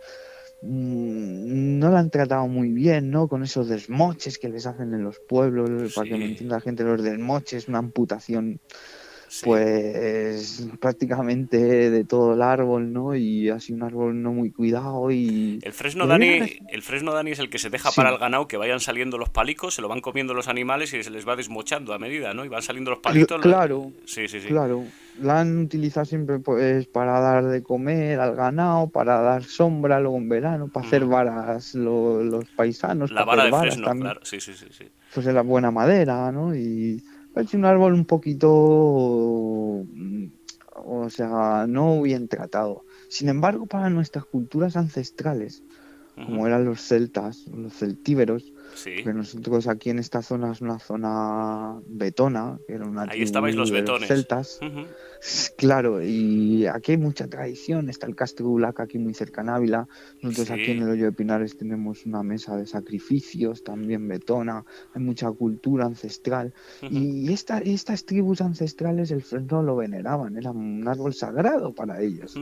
no lo han tratado muy bien, ¿no? Con esos desmoches que les hacen en los pueblos, para que me Sí. entienda la gente, los desmoches, una amputación Sí. pues prácticamente de todo el árbol, ¿no? Y así un árbol no muy cuidado y había una El Fresno Dani es el que se deja para el sí, ganado que vayan saliendo los palicos, se lo van comiendo los animales y se les va desmochando a medida, ¿no? Y van saliendo los palitos. claro, Sí, sí, sí. claro. La han utilizado siempre pues para dar de comer al ganado, para dar sombra luego en verano, para hacer Ujú. varas los paisanos, La para vara hacer de varas Fresno, también, claro. Sí, sí, sí, sí. pues de la buena madera, ¿no? Y es un árbol un poquito o sea, no bien tratado. Sin embargo, para nuestras culturas ancestrales, como eran los celtas, los celtíberos, Sí. porque nosotros aquí en esta zona es una zona betona, que era una Ahí estabais tribu los de los betones. celtas. Claro, y aquí hay mucha tradición, está el Castro Bulaca aquí muy cerca en Ávila, nosotros aquí en Sí. el Hoyo de Pinares tenemos una mesa de sacrificios, también betona, hay mucha cultura ancestral, y estas tribus ancestrales el fresno lo veneraban, era un árbol sagrado para ellos.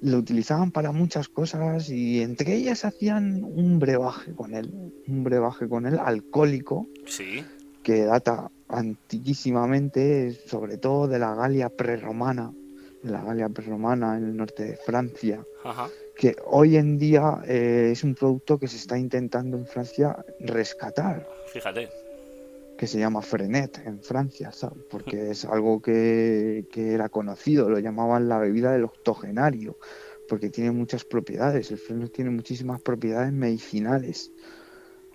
Lo utilizaban para muchas cosas y entre ellas hacían un brebaje con él alcohólico, Sí. que data antiquísimamente, sobre todo de la Galia prerromana, en el norte de Francia, Ajá. que hoy en día es un producto que se está intentando en Francia rescatar, Fíjate. que se llama Frenet en Francia, ¿sabes? Porque es algo que era conocido, lo llamaban la bebida del octogenario, porque tiene muchas propiedades, el Frenet tiene muchísimas propiedades medicinales.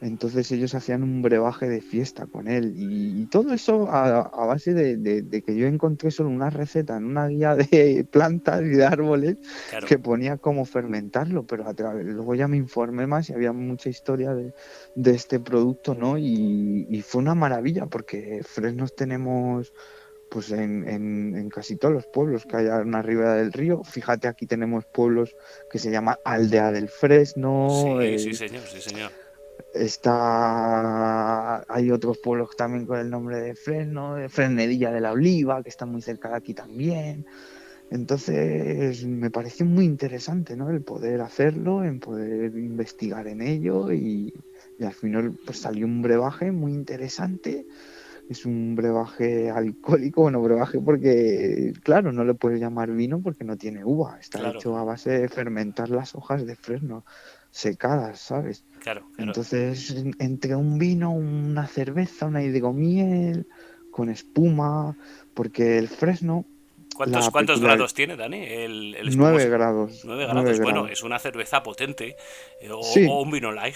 Entonces ellos hacían un brebaje de fiesta con él y todo eso a base de que yo encontré solo una receta en una guía de plantas y de árboles Claro. que ponía cómo fermentarlo, pero luego ya me informé más y había mucha historia de este producto, ¿no? Y fue una maravilla porque fresnos tenemos pues en casi todos los pueblos que hay a una ribera del río. Fíjate, aquí tenemos pueblos que se llama Aldea del Fresno. Sí, señor, sí, señor. Hay otros pueblos también con el nombre de Fresno, de Fresnedilla de la Oliva, que está muy cerca de aquí también. Entonces me pareció muy interesante, ¿no? El poder hacerlo, en poder investigar en ello y al final pues salió un brebaje muy interesante. Es un brebaje alcohólico, bueno, brebaje porque, claro, no le puedes llamar vino porque no tiene uva, está Claro. hecho a base de fermentar las hojas de fresno secadas, ¿sabes? Claro. Entonces, entre un vino, una cerveza, una hidromiel, con espuma, porque el fresno, ¿Cuántos grados tiene, Dani, el 9 espumoso? grados, 9 9 grados. Bueno, grados. es una cerveza potente Sí, o un vino light.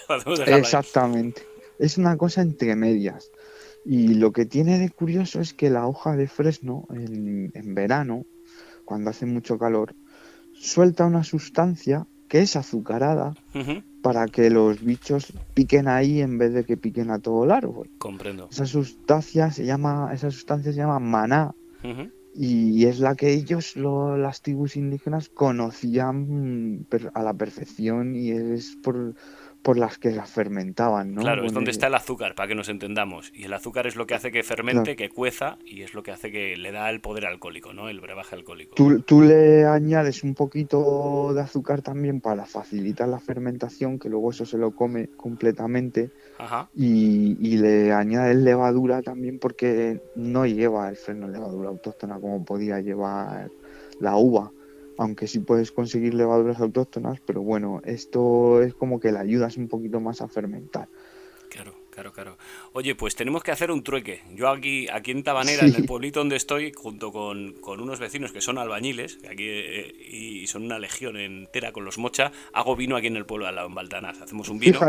Podemos dejarlo ahí. exactamente. Es una cosa entre medias. Y lo que tiene de curioso es que la hoja de fresno en verano, cuando hace mucho calor, suelta una sustancia que es azucarada para que los bichos piquen ahí en vez de que piquen a todo el árbol. Comprendo. Esa sustancia se llama maná y es la que las tribus indígenas conocían a la perfección y es por las que la fermentaban, ¿no? Claro, es donde está el azúcar, para que nos entendamos. Y el azúcar es lo que hace que Claro. fermente, que cueza, y es lo que hace que le da el poder alcohólico, ¿no? El brebaje alcohólico. Tú le añades un poquito de azúcar también para facilitar la fermentación, que luego eso se lo come completamente, Ajá. y le añades levadura también porque no lleva el fresno levadura autóctona como podía llevar la uva, aunque sí puedes conseguir levaduras autóctonas, pero bueno, esto es como que le ayudas un poquito más a fermentar. Claro. Oye, pues tenemos que hacer un trueque. Yo aquí en Tabanera, en el Sí, pueblito donde estoy, junto con unos vecinos que son albañiles, aquí y son una legión entera con los mocha, hago vino aquí en el pueblo de al lado, en Baltanaz. Hacemos un vino,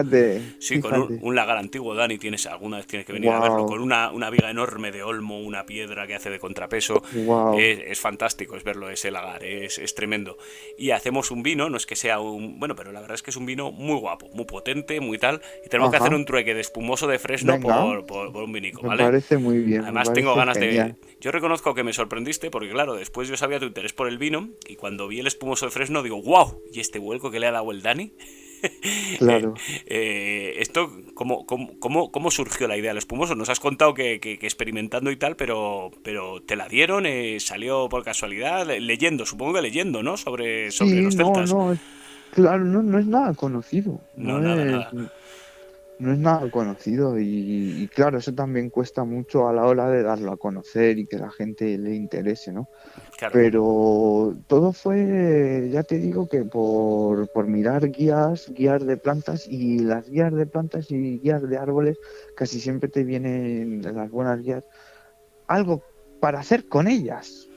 sí, con fíjate. un lagar antiguo, Dani, alguna vez tienes que venir a verlo, con Wow, una viga enorme de olmo, una piedra que hace de contrapeso. wow. Es fantástico, es verlo, ese lagar, es tremendo. Y hacemos un vino, no es que sea un... Bueno, pero la verdad es que es un vino muy guapo, muy potente, muy tal, y tenemos que hacer Ajá, un trueque de espumoso de Fresno venga. por un vinico, Me ¿vale? parece muy bien, me Además tengo parece ganas de... genial. Yo reconozco que me sorprendiste porque claro, después yo sabía tu interés por el vino y cuando vi el espumoso de Fresno digo, wow, ¿y este vuelco que le ha dado el Dani? Claro. Esto, ¿cómo surgió la idea del espumoso? Nos has contado que experimentando y tal, pero te la dieron, salió por casualidad, leyendo, supongo que leyendo, ¿no? Sobre Sí, los celtas. claro, no es nada conocido, No, nada. no es nada conocido y claro, eso también cuesta mucho a la hora de darlo a conocer y que la gente le interese, ¿no? Claro. Pero todo fue, ya te digo que por mirar guías de plantas y las guías de plantas y guías de árboles, casi siempre te vienen en las buenas guías algo para hacer con ellas.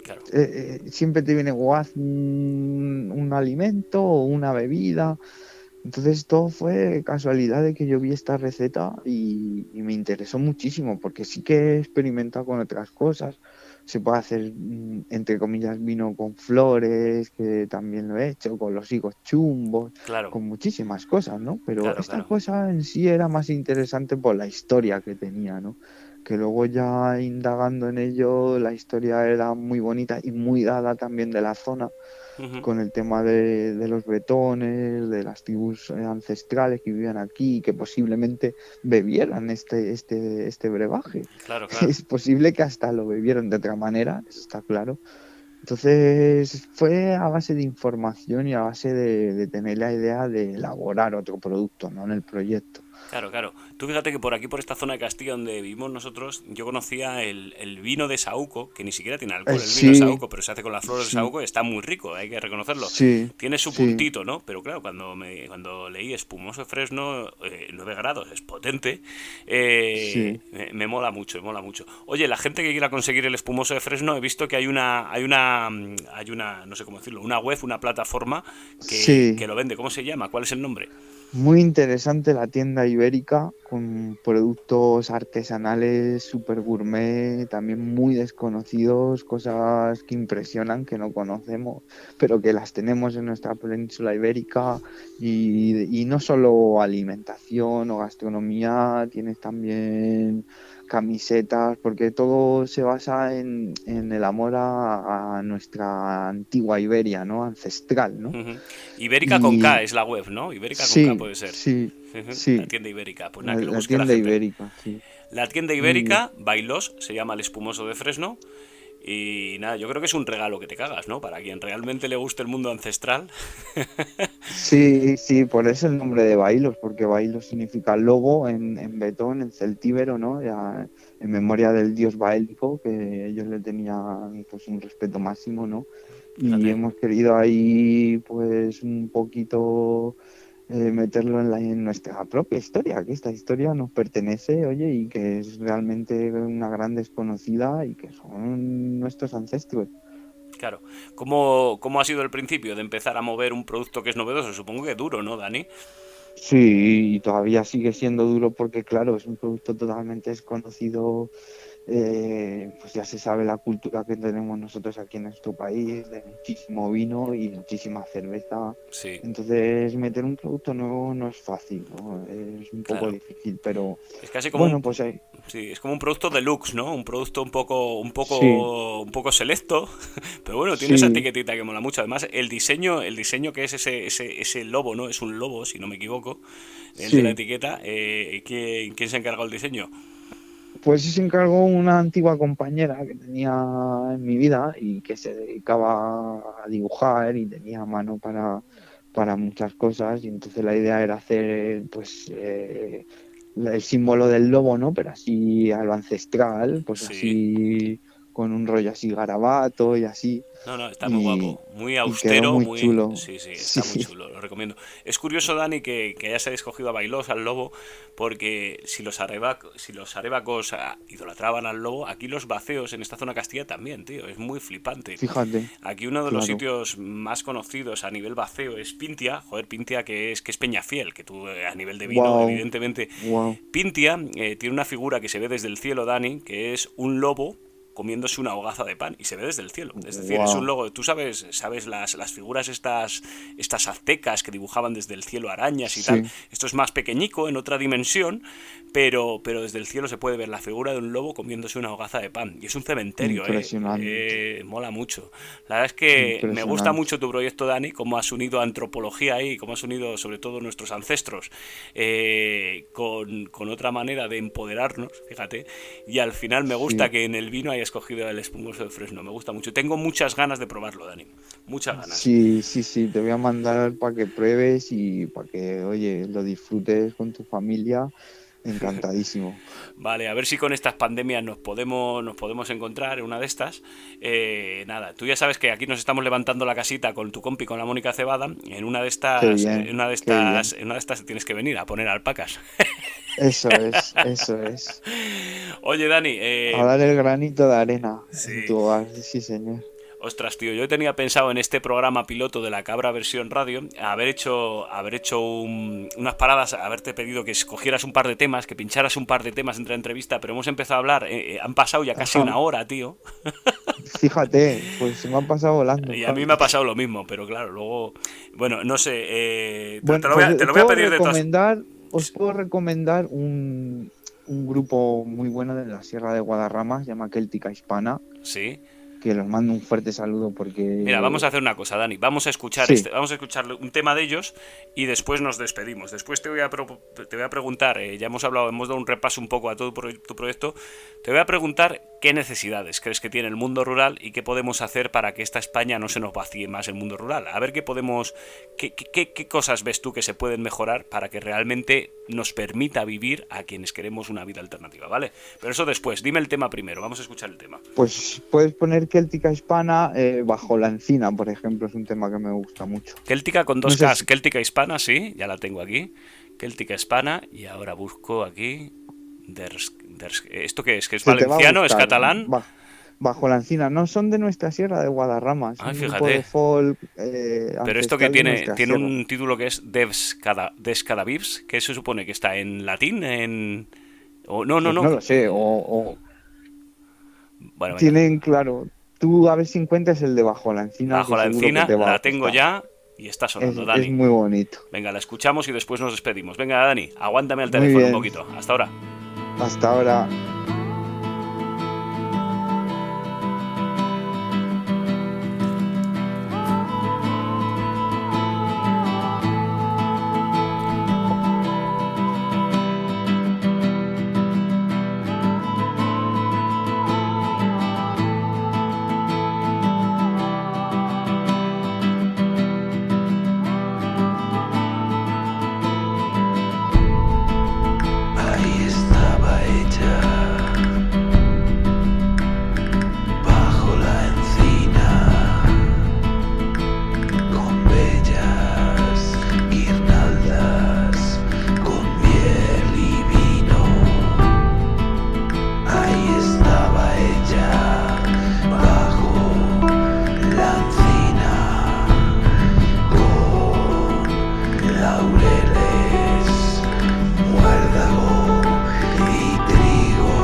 Claro. Siempre te viene o haz un alimento o una bebida. Entonces todo fue casualidad de que yo vi esta receta y me interesó muchísimo porque sí que he experimentado con otras cosas. se puede hacer, entre comillas, vino con flores, que también lo he hecho, con los higos chumbos, Claro, con muchísimas cosas, ¿no? Pero claro, esta claro. cosa en sí era más interesante por la historia que tenía, ¿no? Que luego ya indagando en ello, la historia era muy bonita y muy dada también de la zona, Ujú. con el tema de los bretones, de las tribus ancestrales que vivían aquí y que posiblemente bebieran este brebaje. Claro, claro. Es posible que hasta lo bebieran de otra manera, eso está claro. Entonces fue a base de información y a base de tener la idea de elaborar otro producto, ¿no? En el proyecto. Claro, claro. Tú fíjate que por aquí, por esta zona de Castilla donde vivimos nosotros, yo conocía el vino de Saúco, que ni siquiera tiene alcohol, el vino de Sí, Saúco, pero se hace con las flores de sí, Saúco y está muy rico, hay que reconocerlo. sí, Tiene su sí, puntito, ¿no? Pero claro, cuando leí espumoso de Fresno, 9 grados, es potente, sí. me mola mucho, me mola mucho. Oye, la gente que quiera conseguir el espumoso de Fresno, he visto que hay una, no sé cómo decirlo, una web, una plataforma que Sí, lo vende. ¿Cómo se llama? ¿Cuál es el nombre? muy interesante la tienda ibérica con productos artesanales super gourmet, también muy desconocidos, cosas que impresionan, que no conocemos, pero que las tenemos en nuestra península ibérica y no solo alimentación o gastronomía, tienes también camisetas, porque todo se basa en el amor a nuestra antigua Iberia, ¿no? Ancestral, ¿no? Ujú. Ibérica con K Y es la web, ¿no? Ibérica con K sí, puede ser. sí, Ujú. La sí. tienda ibérica. Pues nada, que lo La busque la tienda gente. ibérica, sí. La tienda Muy bien. ibérica, Bailós, se llama el espumoso de Fresno. Y nada, yo creo que es un regalo que te cagas, ¿no? Para quien realmente le guste el mundo ancestral. Sí, sí, por eso el nombre de Bailos, porque Bailos significa lobo en betón, en celtíbero, ¿no? Ya, en memoria del dios baélico, que ellos le tenían pues un respeto máximo, ¿no? Y Fíjate. hemos querido ahí pues un poquito meterlo en nuestra propia historia, que esta historia nos pertenece, oye, y que es realmente una gran desconocida y que son nuestros ancestros. Claro. ¿Cómo ha sido el principio de empezar a mover un producto que es novedoso? Supongo que duro, ¿no, Dani? Sí, y todavía sigue siendo duro porque, claro, es un producto totalmente desconocido. Pues ya se sabe la cultura que tenemos nosotros aquí en nuestro país, de muchísimo vino y muchísima cerveza. Sí, Entonces, meter un producto nuevo no es fácil, ¿no? Es un poco claro. difícil, pero Es casi como bueno, pues ahí. sí, es como un producto deluxe, ¿no? Un producto Sí, un poco selecto, pero bueno, tiene esa sí, etiquetita que mola mucho. Además, el diseño que es ese lobo, ¿no? Es un lobo, si no me equivoco, el de la sí. etiqueta. ¿Quién se ha encargado del diseño? Pues se encargó una antigua compañera que tenía en mi vida y que se dedicaba a dibujar y tenía mano para muchas cosas. Y entonces la idea era hacer pues el símbolo del lobo, ¿no? Pero así a lo ancestral, pues Sí. así con un rollo así garabato y así. No, no, está muy Y, guapo, muy y quedó austero, muy muy... chulo. Sí, sí, está muy Sí, chulo, lo recomiendo. Es curioso, Dani, que hayas escogido a Bailós, al lobo, porque si los arebacos idolatraban al lobo, aquí los vaceos en esta zona de Castilla también, tío, es muy flipante. fíjate, Aquí uno de los claro. sitios más conocidos a nivel vaceo es Pintia, joder, Pintia que es Peñafiel, que tú a nivel de vino, Wow, evidentemente. wow. Pintia tiene una figura que se ve desde el cielo, Dani, que es un lobo comiéndose una hogaza de pan y se ve desde el cielo. Es decir, es un Wow. logo. Tú sabes las figuras estas aztecas que dibujaban desde el cielo arañas y tal. Sí, Esto es más pequeñico, en otra dimensión, pero desde el cielo se puede ver la figura de un lobo comiéndose una hogaza de pan. Y es un cementerio, impresionante. mola mucho. La verdad es que me gusta Impresionante. mucho tu proyecto, Dani, cómo has unido antropología ahí, cómo has unido sobre todo nuestros ancestros con otra manera de empoderarnos, fíjate. Y al final me gusta Sí, que en el vino hayas cogido el espumoso de Fresno. Me gusta mucho. Tengo muchas ganas de probarlo, Dani. Muchas ganas. sí, sí, sí, te voy a mandar para que pruebes y para que, oye, lo disfrutes con tu familia. Encantadísimo. Vale, a ver si con estas pandemias nos podemos encontrar en una de estas. Nada, tú ya sabes que aquí nos estamos levantando la casita con tu compi, con la Mónica Cebada. En una de Qué estas, en bien, una de qué estas, bien. en una de estas tienes que venir a poner alpacas. Eso es, eso es. Oye, Dani, A dar el granito de arena en sí. tu hogar, sí, señor. Ostras, tío, yo tenía pensado en este programa piloto de la Cabra versión radio haber hecho unas paradas, haberte pedido que escogieras un par de temas, que pincharas un par de temas entre la entrevista, pero hemos empezado a hablar, han pasado ya casi Ajá. una hora, tío. Fíjate, pues se me ha pasado volando. Y a mí me ha pasado lo mismo, pero claro, luego... Bueno, no sé, Bueno, te pues lo voy a pedir de todas... os puedo recomendar un grupo muy bueno de la Sierra de Guadarrama, se llama Céltica Hispana, Sí. que los mando un fuerte saludo porque... Mira, vamos a hacer una cosa, Dani. Vamos a escuchar Sí. vamos a escuchar un tema de ellos y después nos despedimos. Después te voy a preguntar, ya hemos dado un repaso un poco a todo tu proyecto. Te voy a preguntar qué necesidades crees que tiene el mundo rural y qué podemos hacer para que esta España no se nos vacíe más el mundo rural. A ver qué cosas ves tú que se pueden mejorar para que realmente nos permita vivir a quienes queremos una vida alternativa, ¿vale? Pero eso después. Dime el tema primero. Vamos a escuchar el tema. Pues puedes poner Céltica Hispana, Bajo la Encina, por ejemplo, es un tema que me gusta mucho. Céltica con dos No sé Ks. si- Céltica Hispana, sí, ya la tengo aquí. Céltica Hispana y ahora busco aquí... ¿Esto qué es? ¿Que es Se te va a valenciano? ¿Es gustar. catalán? Bajo la Encina, no son de nuestra Sierra de Guadarrama, es Ay, un fíjate. grupo de folk. Pero esto que tiene un título que es Des Cadavivs, que se supone que está en latín, no. No lo sé, Bueno, venga. tienen, claro, tú a ver si encuentras el de Bajo la Encina. Bajo que la seguro Encina, que te va a la tengo gustar. ya y está sonando, Es Dani. muy bonito. Venga, la escuchamos y después nos despedimos. Venga, Dani, aguántame al Muy teléfono un bien. poquito. Hasta ahora. Hasta ahora. Ahí estaba ella, bajo la encina, con bellas guirnaldas, con miel y vino. Ahí estaba ella, bajo la encina, con laureles, muérdago y trigo.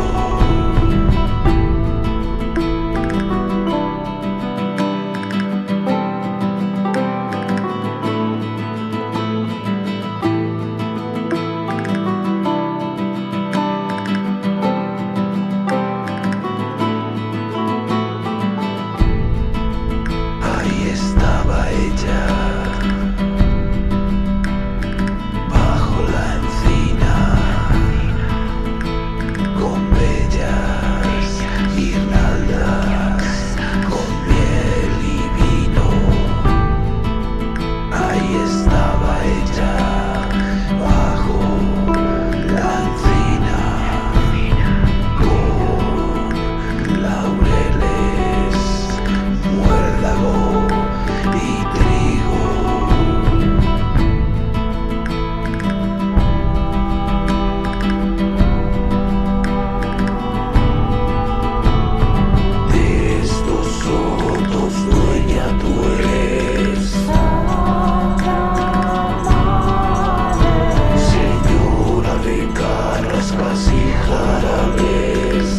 Ahí estaba ella, bajo la encina, con bellas guirnaldas, con miel y vino. Ahí estaba ella, bajo la encina, con laureles, muérdago y trigo. De estos sotos dueña tú eres, señora de carrascas y jarabes.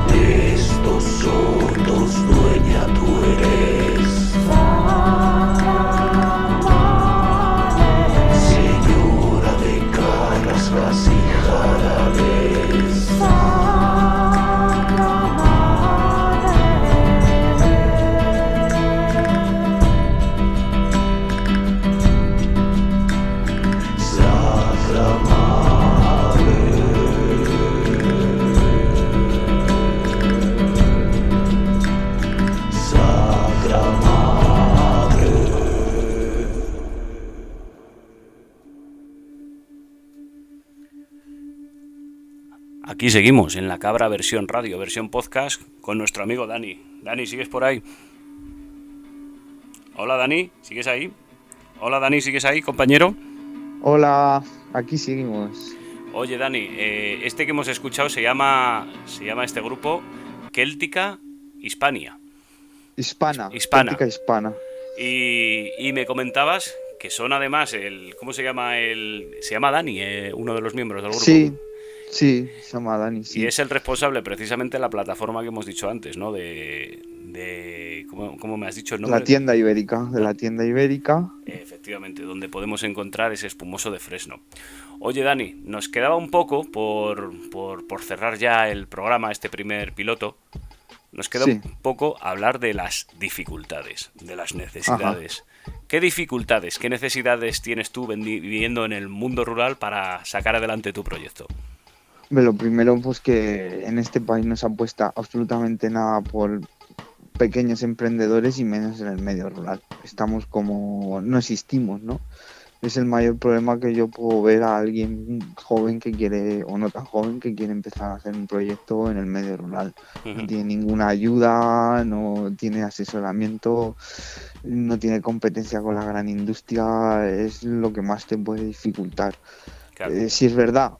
De estos sotos dueña tú eres, señora de carrascas y jarabes. Sacra Madre, Sacra Madre. Aquí seguimos en La Cabra versión radio, versión podcast con nuestro amigo Dani. Dani, ¿sigues por ahí? Hola, Dani, ¿sigues ahí? Hola, Dani, ¿sigues ahí, compañero? Hola, aquí seguimos. Oye, Dani, este que hemos escuchado se llama este grupo Céltica Hispania. Hispana. Hispana. Céltica Hispana. Y me comentabas que son además ¿cómo se llama se llama Dani, uno de los miembros del grupo? Sí, Sí, se llama Dani, Y sí. es el responsable precisamente de la plataforma que hemos dicho antes, ¿no? ¿Cómo me has dicho el La nombre? tienda ibérica, de Do- la tienda ibérica. Efectivamente, donde podemos encontrar ese espumoso de Fresno. Oye, Dani, nos quedaba un poco por cerrar ya el programa, este primer piloto. Nos queda un Sí, poco hablar de las dificultades, de las ajá. necesidades. ¿Qué dificultades, qué necesidades tienes tú viviendo en el mundo rural para sacar adelante tu proyecto? Hombre, lo primero, pues que en este país no se apuesta absolutamente nada por pequeños emprendedores y menos en el medio rural. Estamos como, no existimos, ¿no? Es el mayor problema que yo puedo ver a alguien joven que quiere, o no tan joven, que quiere empezar a hacer un proyecto en el medio rural. No Ujú. tiene ninguna ayuda, no tiene asesoramiento, no tiene competencia con la gran industria, es lo que más te puede dificultar. Claro, Si es verdad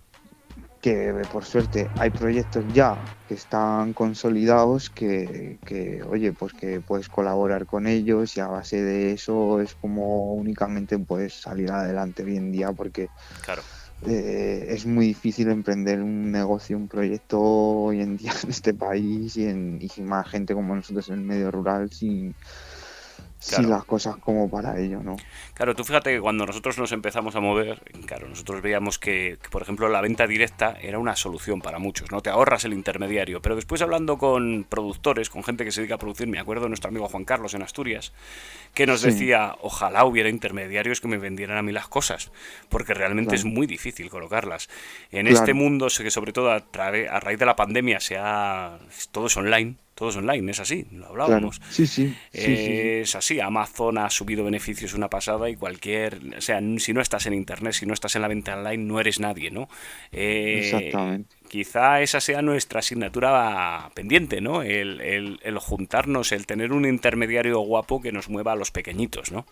que por suerte hay proyectos ya que están consolidados que, oye, pues que puedes colaborar con ellos y a base de eso es como únicamente puedes salir adelante hoy en día porque claro. es muy difícil emprender un negocio, un proyecto hoy en día en este país y sin más gente como nosotros en el medio rural sin Claro, las cosas como para ello, ¿no? claro, tú fíjate que cuando nosotros nos empezamos a mover, claro, nosotros veíamos que, por ejemplo, la venta directa era una solución para muchos, ¿no? Te ahorras el intermediario, pero después hablando con productores, con gente que se dedica a producir, me acuerdo de nuestro amigo Juan Carlos en Asturias, que nos Sí, decía, ojalá hubiera intermediarios que me vendieran a mí las cosas, porque realmente es claro, muy difícil colocarlas. En este claro, mundo, sé que sobre todo a raíz de la pandemia todo es online. Todo es online, es así, lo claro. hablábamos. Sí, sí, sí, sí, sí. Es así, Amazon ha subido beneficios una pasada y o sea, si no estás en internet, si no estás en la venta online, no eres nadie, ¿no? Exactamente. Quizá esa sea nuestra asignatura pendiente, ¿no? El juntarnos, el tener un intermediario guapo que nos mueva a los pequeñitos, ¿no?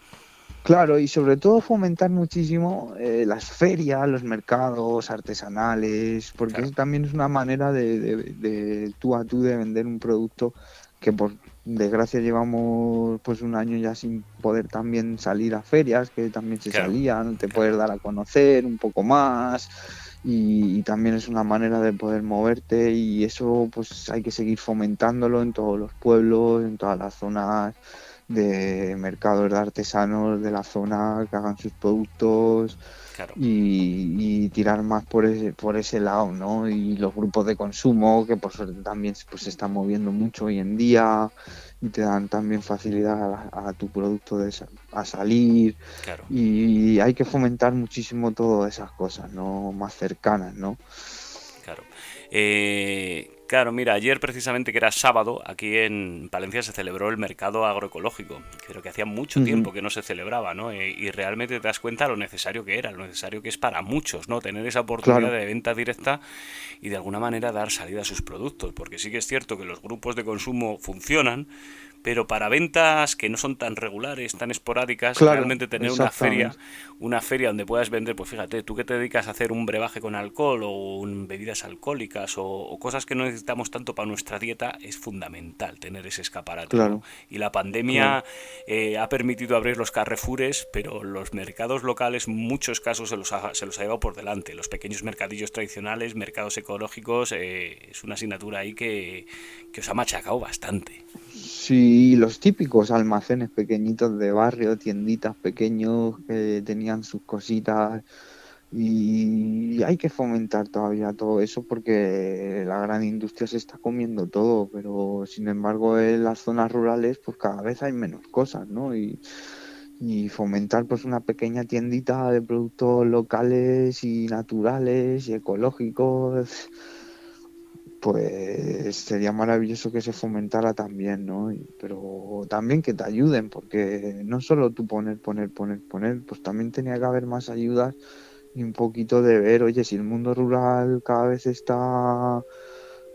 Claro, y sobre todo fomentar muchísimo las ferias, los mercados artesanales, porque Claro, eso también es una manera de tú a tú de vender un producto que por desgracia llevamos pues un año ya sin poder también salir a ferias, que también se claro, salían, te claro, puedes dar a conocer un poco más y también es una manera de poder moverte y eso pues hay que seguir fomentándolo en todos los pueblos, en todas las zonas de mercados de artesanos de la zona que hagan sus productos claro. y tirar más por ese lado, ¿no? Y los grupos de consumo que por suerte también pues, se están moviendo mucho hoy en día y te dan también facilidad a tu producto a salir Claro. y hay que fomentar muchísimo todas esas cosas, ¿no? Más cercanas, ¿no? Claro. Claro, mira, ayer precisamente que era sábado, aquí en Palencia se celebró el mercado agroecológico, creo que hacía mucho Ujú, tiempo que no se celebraba, ¿no? Y realmente te das cuenta lo necesario que era, lo necesario que es para muchos, ¿no? Tener esa oportunidad claro, de venta directa y de alguna manera dar salida a sus productos, porque sí que es cierto que los grupos de consumo funcionan, pero para ventas que no son tan regulares, tan esporádicas, claro, realmente tener exactamente, una feria donde puedas vender, pues fíjate, tú que te dedicas a hacer un brebaje con alcohol o bebidas alcohólicas o cosas que no necesitamos tanto para nuestra dieta, es fundamental tener ese escaparate, ¿no? claro, Y la claro. pandemia ha permitido abrir los carrefours, pero los mercados locales, en muchos casos se los ha llevado por delante. Los pequeños mercadillos tradicionales, mercados ecológicos, es una asignatura ahí que os ha machacado bastante. Sí, los típicos almacenes pequeñitos de barrio, tienditas pequeños que tenían sus cositas y hay que fomentar todavía todo eso porque la gran industria se está comiendo todo, pero sin embargo en las zonas rurales pues cada vez hay menos cosas, ¿no? Y fomentar pues una pequeña tiendita de productos locales y naturales y ecológicos pues sería maravilloso que se fomentara también, ¿no? Pero también que te ayuden, porque no solo tú poner, pues también tenía que haber más ayudas y un poquito de ver, oye, si el mundo rural cada vez está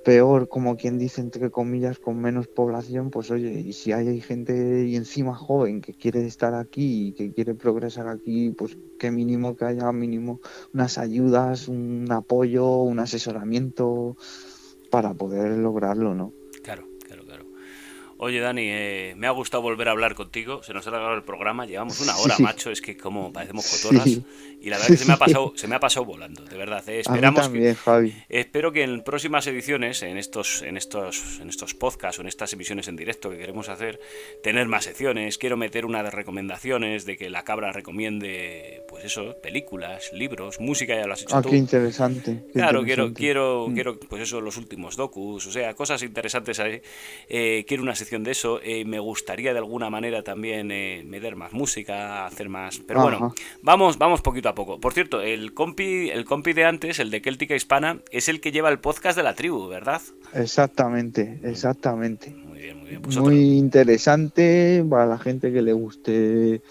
peor, como quien dice, entre comillas, con menos población, pues oye, y si hay gente y encima joven que quiere estar aquí y que quiere progresar aquí, pues qué mínimo que haya mínimo unas ayudas, un apoyo, un asesoramiento para poder lograrlo, ¿no? Claro, claro, claro. Oye, Dani, me ha gustado volver a hablar contigo. Se nos ha alargado el programa. Llevamos una hora, Sí, macho. Es que como parecemos cotorras. sí, Y la verdad que se me ha pasado volando, de verdad. a mí Esperamos también, Javi. espero que en próximas ediciones, en estos podcasts o en estas emisiones en directo que queremos hacer, tener más secciones. Quiero meter una de recomendaciones, de que la cabra recomiende, pues eso, películas, libros, música, ya lo has hecho Ah, tú. qué interesante, qué Claro, interesante. quiero, pues eso, los últimos docus, o sea, cosas interesantes ahí. Quiero una sección de eso. Me gustaría de alguna manera también meter más música, hacer más. Pero bueno, Ajá. vamos poquito a poco. Por cierto, el compi de antes, el de Céltica Hispana, es el que lleva el podcast de la tribu, ¿verdad? Exactamente, exactamente. Muy bien, muy bien. Pues otro. Muy interesante para la gente que le guste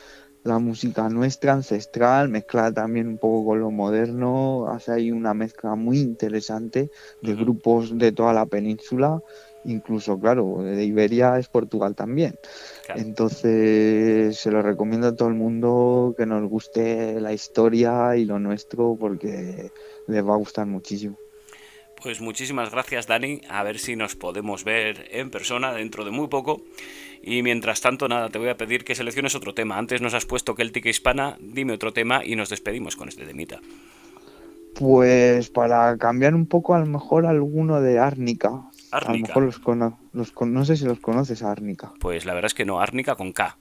la música nuestra, ancestral, mezclada también un poco con lo moderno. Hace ahí una mezcla muy interesante de Ujú. grupos de toda la península, incluso, claro, de Iberia es Portugal también. Claro. Entonces, se lo recomiendo a todo el mundo que nos guste la historia y lo nuestro, porque les va a gustar muchísimo. Pues muchísimas gracias, Dani. A ver si nos podemos ver en persona dentro de muy poco. Y mientras tanto, nada, te voy a pedir que selecciones otro tema. Antes nos has puesto Céltica Hispana, dime otro tema y nos despedimos con este temita. Pues para cambiar un poco, a lo mejor alguno de Árnica. A lo Árnica. mejor no sé si los conoces, a Árnica. Pues la verdad es que no, Árnica con K.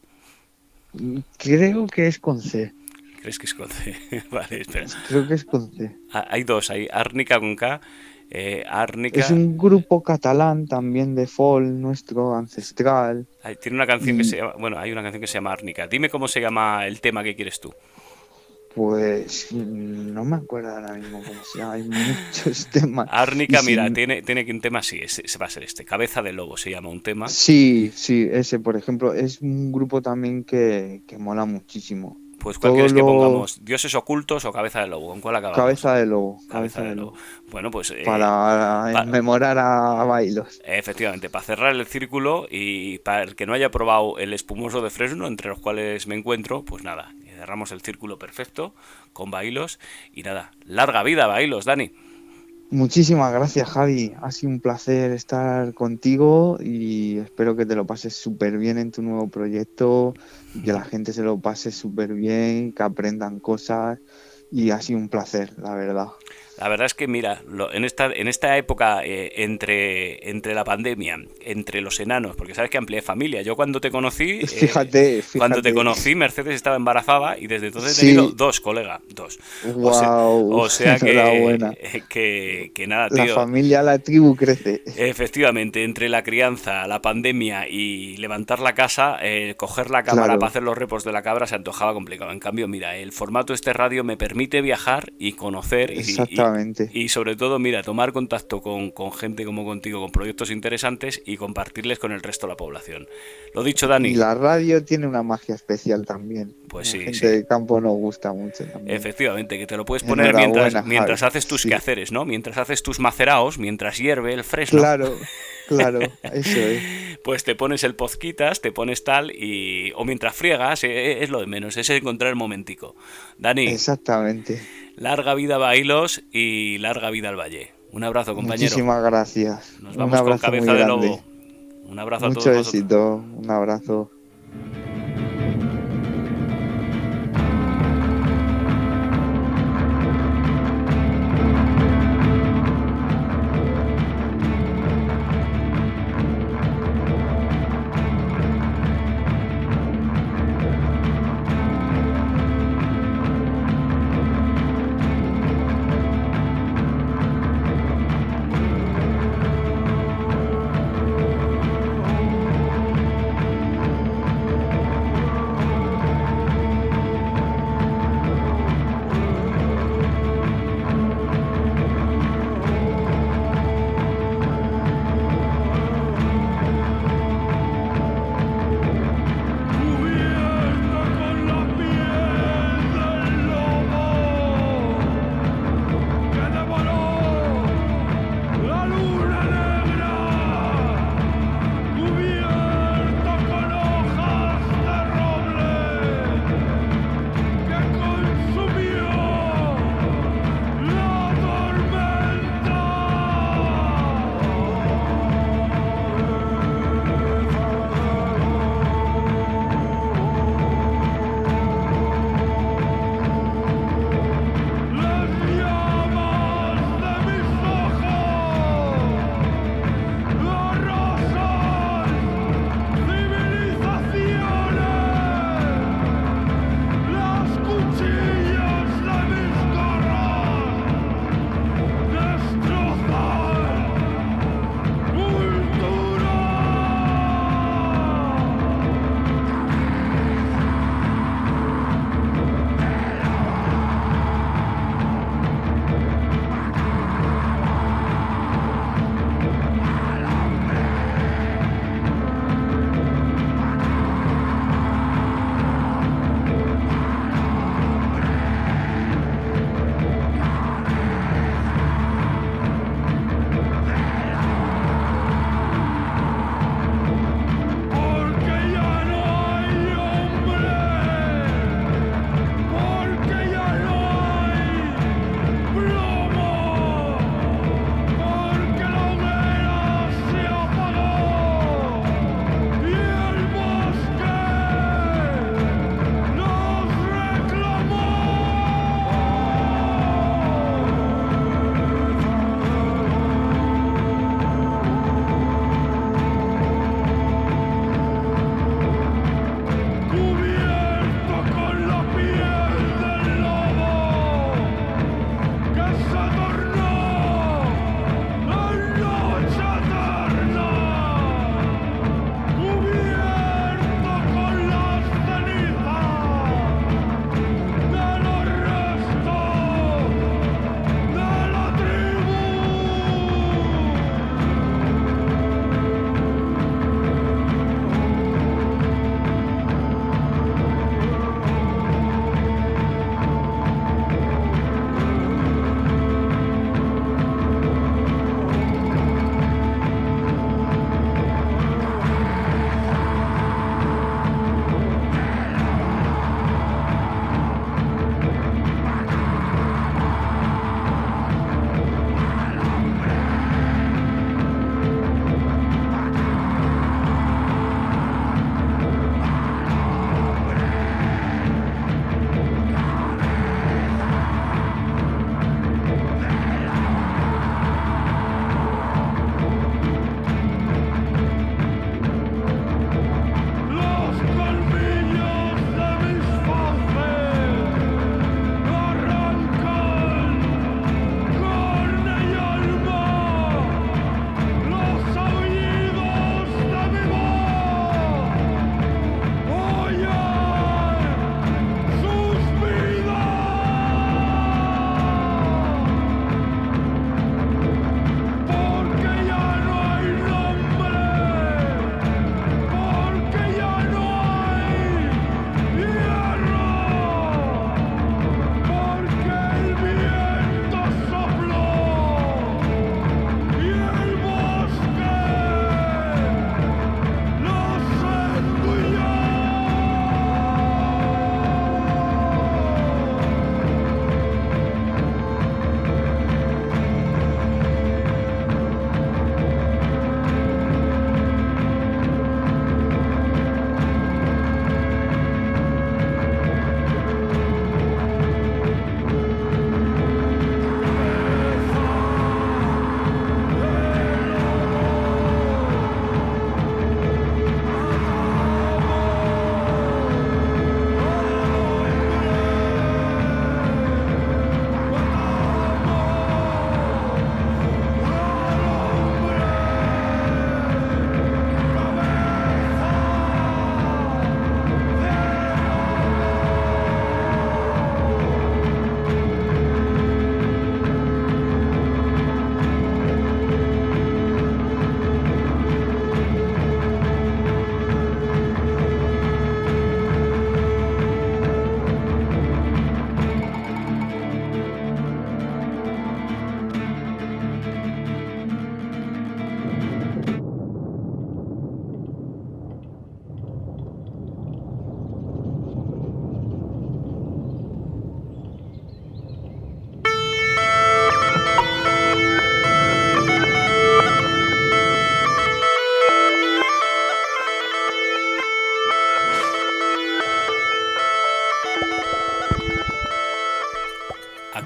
Creo que es con C. ¿Crees que es con C? Vale, espera. Creo que es con C. Hay dos, hay Árnica con K, Árnica. Es un grupo catalán también de folk nuestro, ancestral. Tiene una canción que Y se llama, bueno, hay una canción que se llama Árnica. Dime cómo se llama el tema que quieres tú. pues no me acuerdo ahora mismo cómo se llama. Hay muchos temas. Y Árnica, si mira, tiene que un tema así, ese va a ser este. Cabeza de Lobo se llama un tema. sí, ese, por ejemplo, es un grupo también que mola muchísimo. Pues ¿cuál Todo quieres que lo pongamos? ¿Dioses ocultos o Cabeza de Lobo? ¿Con cuál acabamos? cabeza de lobo, Cabeza de Lobo. Bueno, pues para pa- memorar a Bailos. efectivamente, para cerrar el círculo y para el que no haya probado el espumoso de Fresno, entre los cuales me encuentro, pues nada, cerramos el círculo perfecto con Bailos y nada, larga vida Bailos, Dani. Muchísimas gracias, Javi. Ha sido un placer estar contigo y espero que te lo pases súper bien en tu nuevo proyecto, y que la gente se lo pase súper bien, que aprendan cosas, y ha sido un placer, la verdad. La verdad es que, mira, en esta época entre la pandemia, entre los enanos, porque sabes que amplié familia. Yo cuando te conocí, cuando te Fíjate. conocí, Mercedes estaba embarazada y desde entonces he Sí. tenido dos, colega, dos. Wow, O sea enhorabuena. que nada, La tío. familia, la tribu crece. Efectivamente, entre la crianza, la pandemia y levantar la casa, coger la cámara Claro. para hacer los repos de la cabra se antojaba complicado. En cambio, mira, el formato este radio me permite viajar y conocer Exactamente. y sobre todo, mira, tomar contacto con gente como contigo, con proyectos interesantes y compartirles con el resto de la población. Lo dicho, Dani. Y la radio tiene una magia especial también. Pues La sí, gente sí. del campo nos gusta mucho también. Efectivamente, que te lo puedes poner Enhorabuena, mientras Javi. haces tus Sí. quehaceres, ¿no? Mientras haces tus maceraos, mientras hierve el fresno. Claro, eso es. Pues te pones el podcast, te pones tal o mientras friegas, es lo de menos, es encontrar el momentico. Dani, Exactamente. larga vida Bailos y larga vida al Valle. Un abrazo, compañero. Muchísimas gracias. Nos Un vamos con abrazo Cabeza muy de grande. Lobo. Un abrazo a Mucho todos vosotros. éxito. Un abrazo.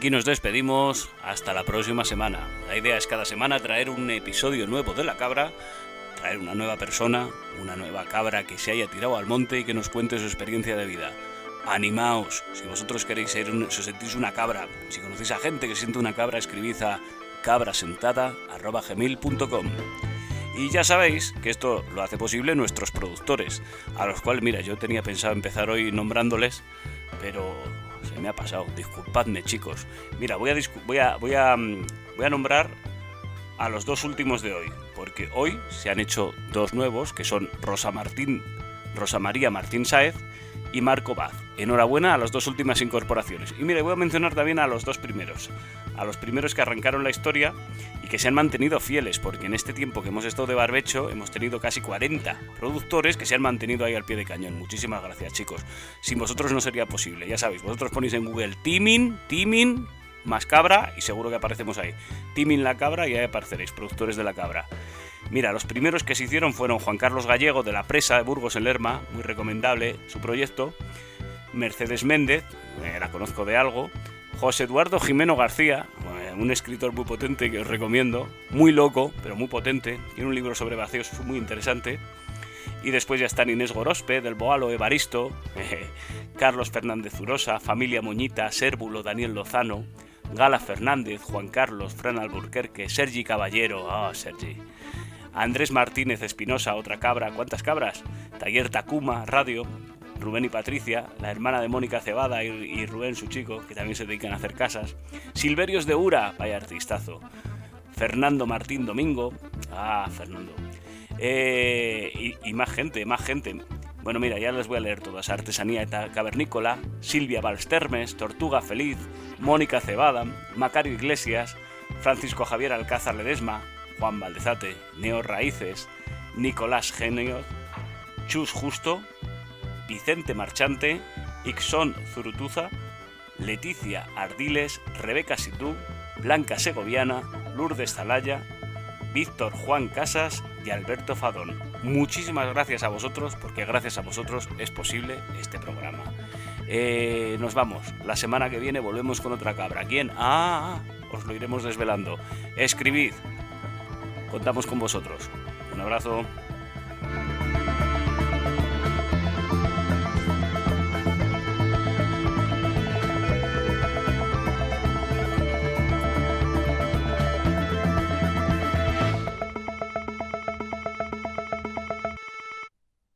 Aquí nos despedimos, hasta la próxima semana. La idea es cada semana traer un episodio nuevo de La Cabra, traer una nueva persona, una nueva cabra que se haya tirado al monte y que nos cuente su experiencia de vida. Animaos, si vosotros queréis ser, si os sentís una cabra, si conocéis a gente que siente una cabra, escribid a cabrasentada@gmail.com. Y ya sabéis que esto lo hace posible nuestros productores, a los cuales, mira, yo tenía pensado empezar hoy nombrándoles, pero se me ha pasado, disculpadme, chicos. Mira, voy a nombrar a los dos últimos de hoy, porque hoy se han hecho dos nuevos, que son Rosa María Martín Sáez y Marco Baz. Enhorabuena a las dos últimas incorporaciones. Y mire, voy a mencionar también a los dos primeros, a los primeros que arrancaron la historia y que se han mantenido fieles, porque en este tiempo que hemos estado de barbecho hemos tenido casi 40 productores que se han mantenido ahí al pie de cañón. Muchísimas gracias, chicos. Sin vosotros no sería posible, ya sabéis, vosotros ponéis en Google Timin más cabra y seguro que aparecemos ahí. Timin la cabra y ahí apareceréis, productores de La Cabra. Mira, los primeros que se hicieron fueron Juan Carlos Gallego, de La Presa, de Burgos en Lerma, muy recomendable su proyecto. Mercedes Méndez, la conozco de algo. José Eduardo Jimeno García, un escritor muy potente que os recomiendo, muy loco, pero muy potente. Tiene un libro sobre vacíos muy interesante. Y después ya están Inés Gorospe, del Boalo, Evaristo, Carlos Fernández Urosa, Familia Moñita, Sérvulo, Daniel Lozano, Gala Fernández, Juan Carlos, Fran Alburquerque, Sergi Caballero, Sergi, Andrés Martínez Espinosa, otra cabra, ¿cuántas cabras? Taller Takuma, Radio, Rubén y Patricia, la hermana de Mónica Cebada y Rubén, su chico, que también se dedican a hacer casas, Silverios de Ura, vaya artistazo, Fernando Martín Domingo, Fernando, y más gente. Bueno, mira, ya les voy a leer todas. Artesanía Cavernícola, Silvia Valstermes, Tortuga Feliz, Mónica Cebada, Macario Iglesias, Francisco Javier Alcázar Ledesma, Juan Valdezate, Neo Raíces, Nicolás Genio, Chus Justo, Vicente Marchante, Ixón Zurutuza, Leticia Ardiles, Rebeca Sidú, Blanca Segoviana, Lourdes Zalaya, Víctor Juan Casas y Alberto Fadón. Muchísimas gracias a vosotros, porque gracias a vosotros es posible este programa. Nos vamos. La semana que viene volvemos con otra cabra. ¿Quién? Os lo iremos desvelando. Escribid. Contamos con vosotros. Un abrazo.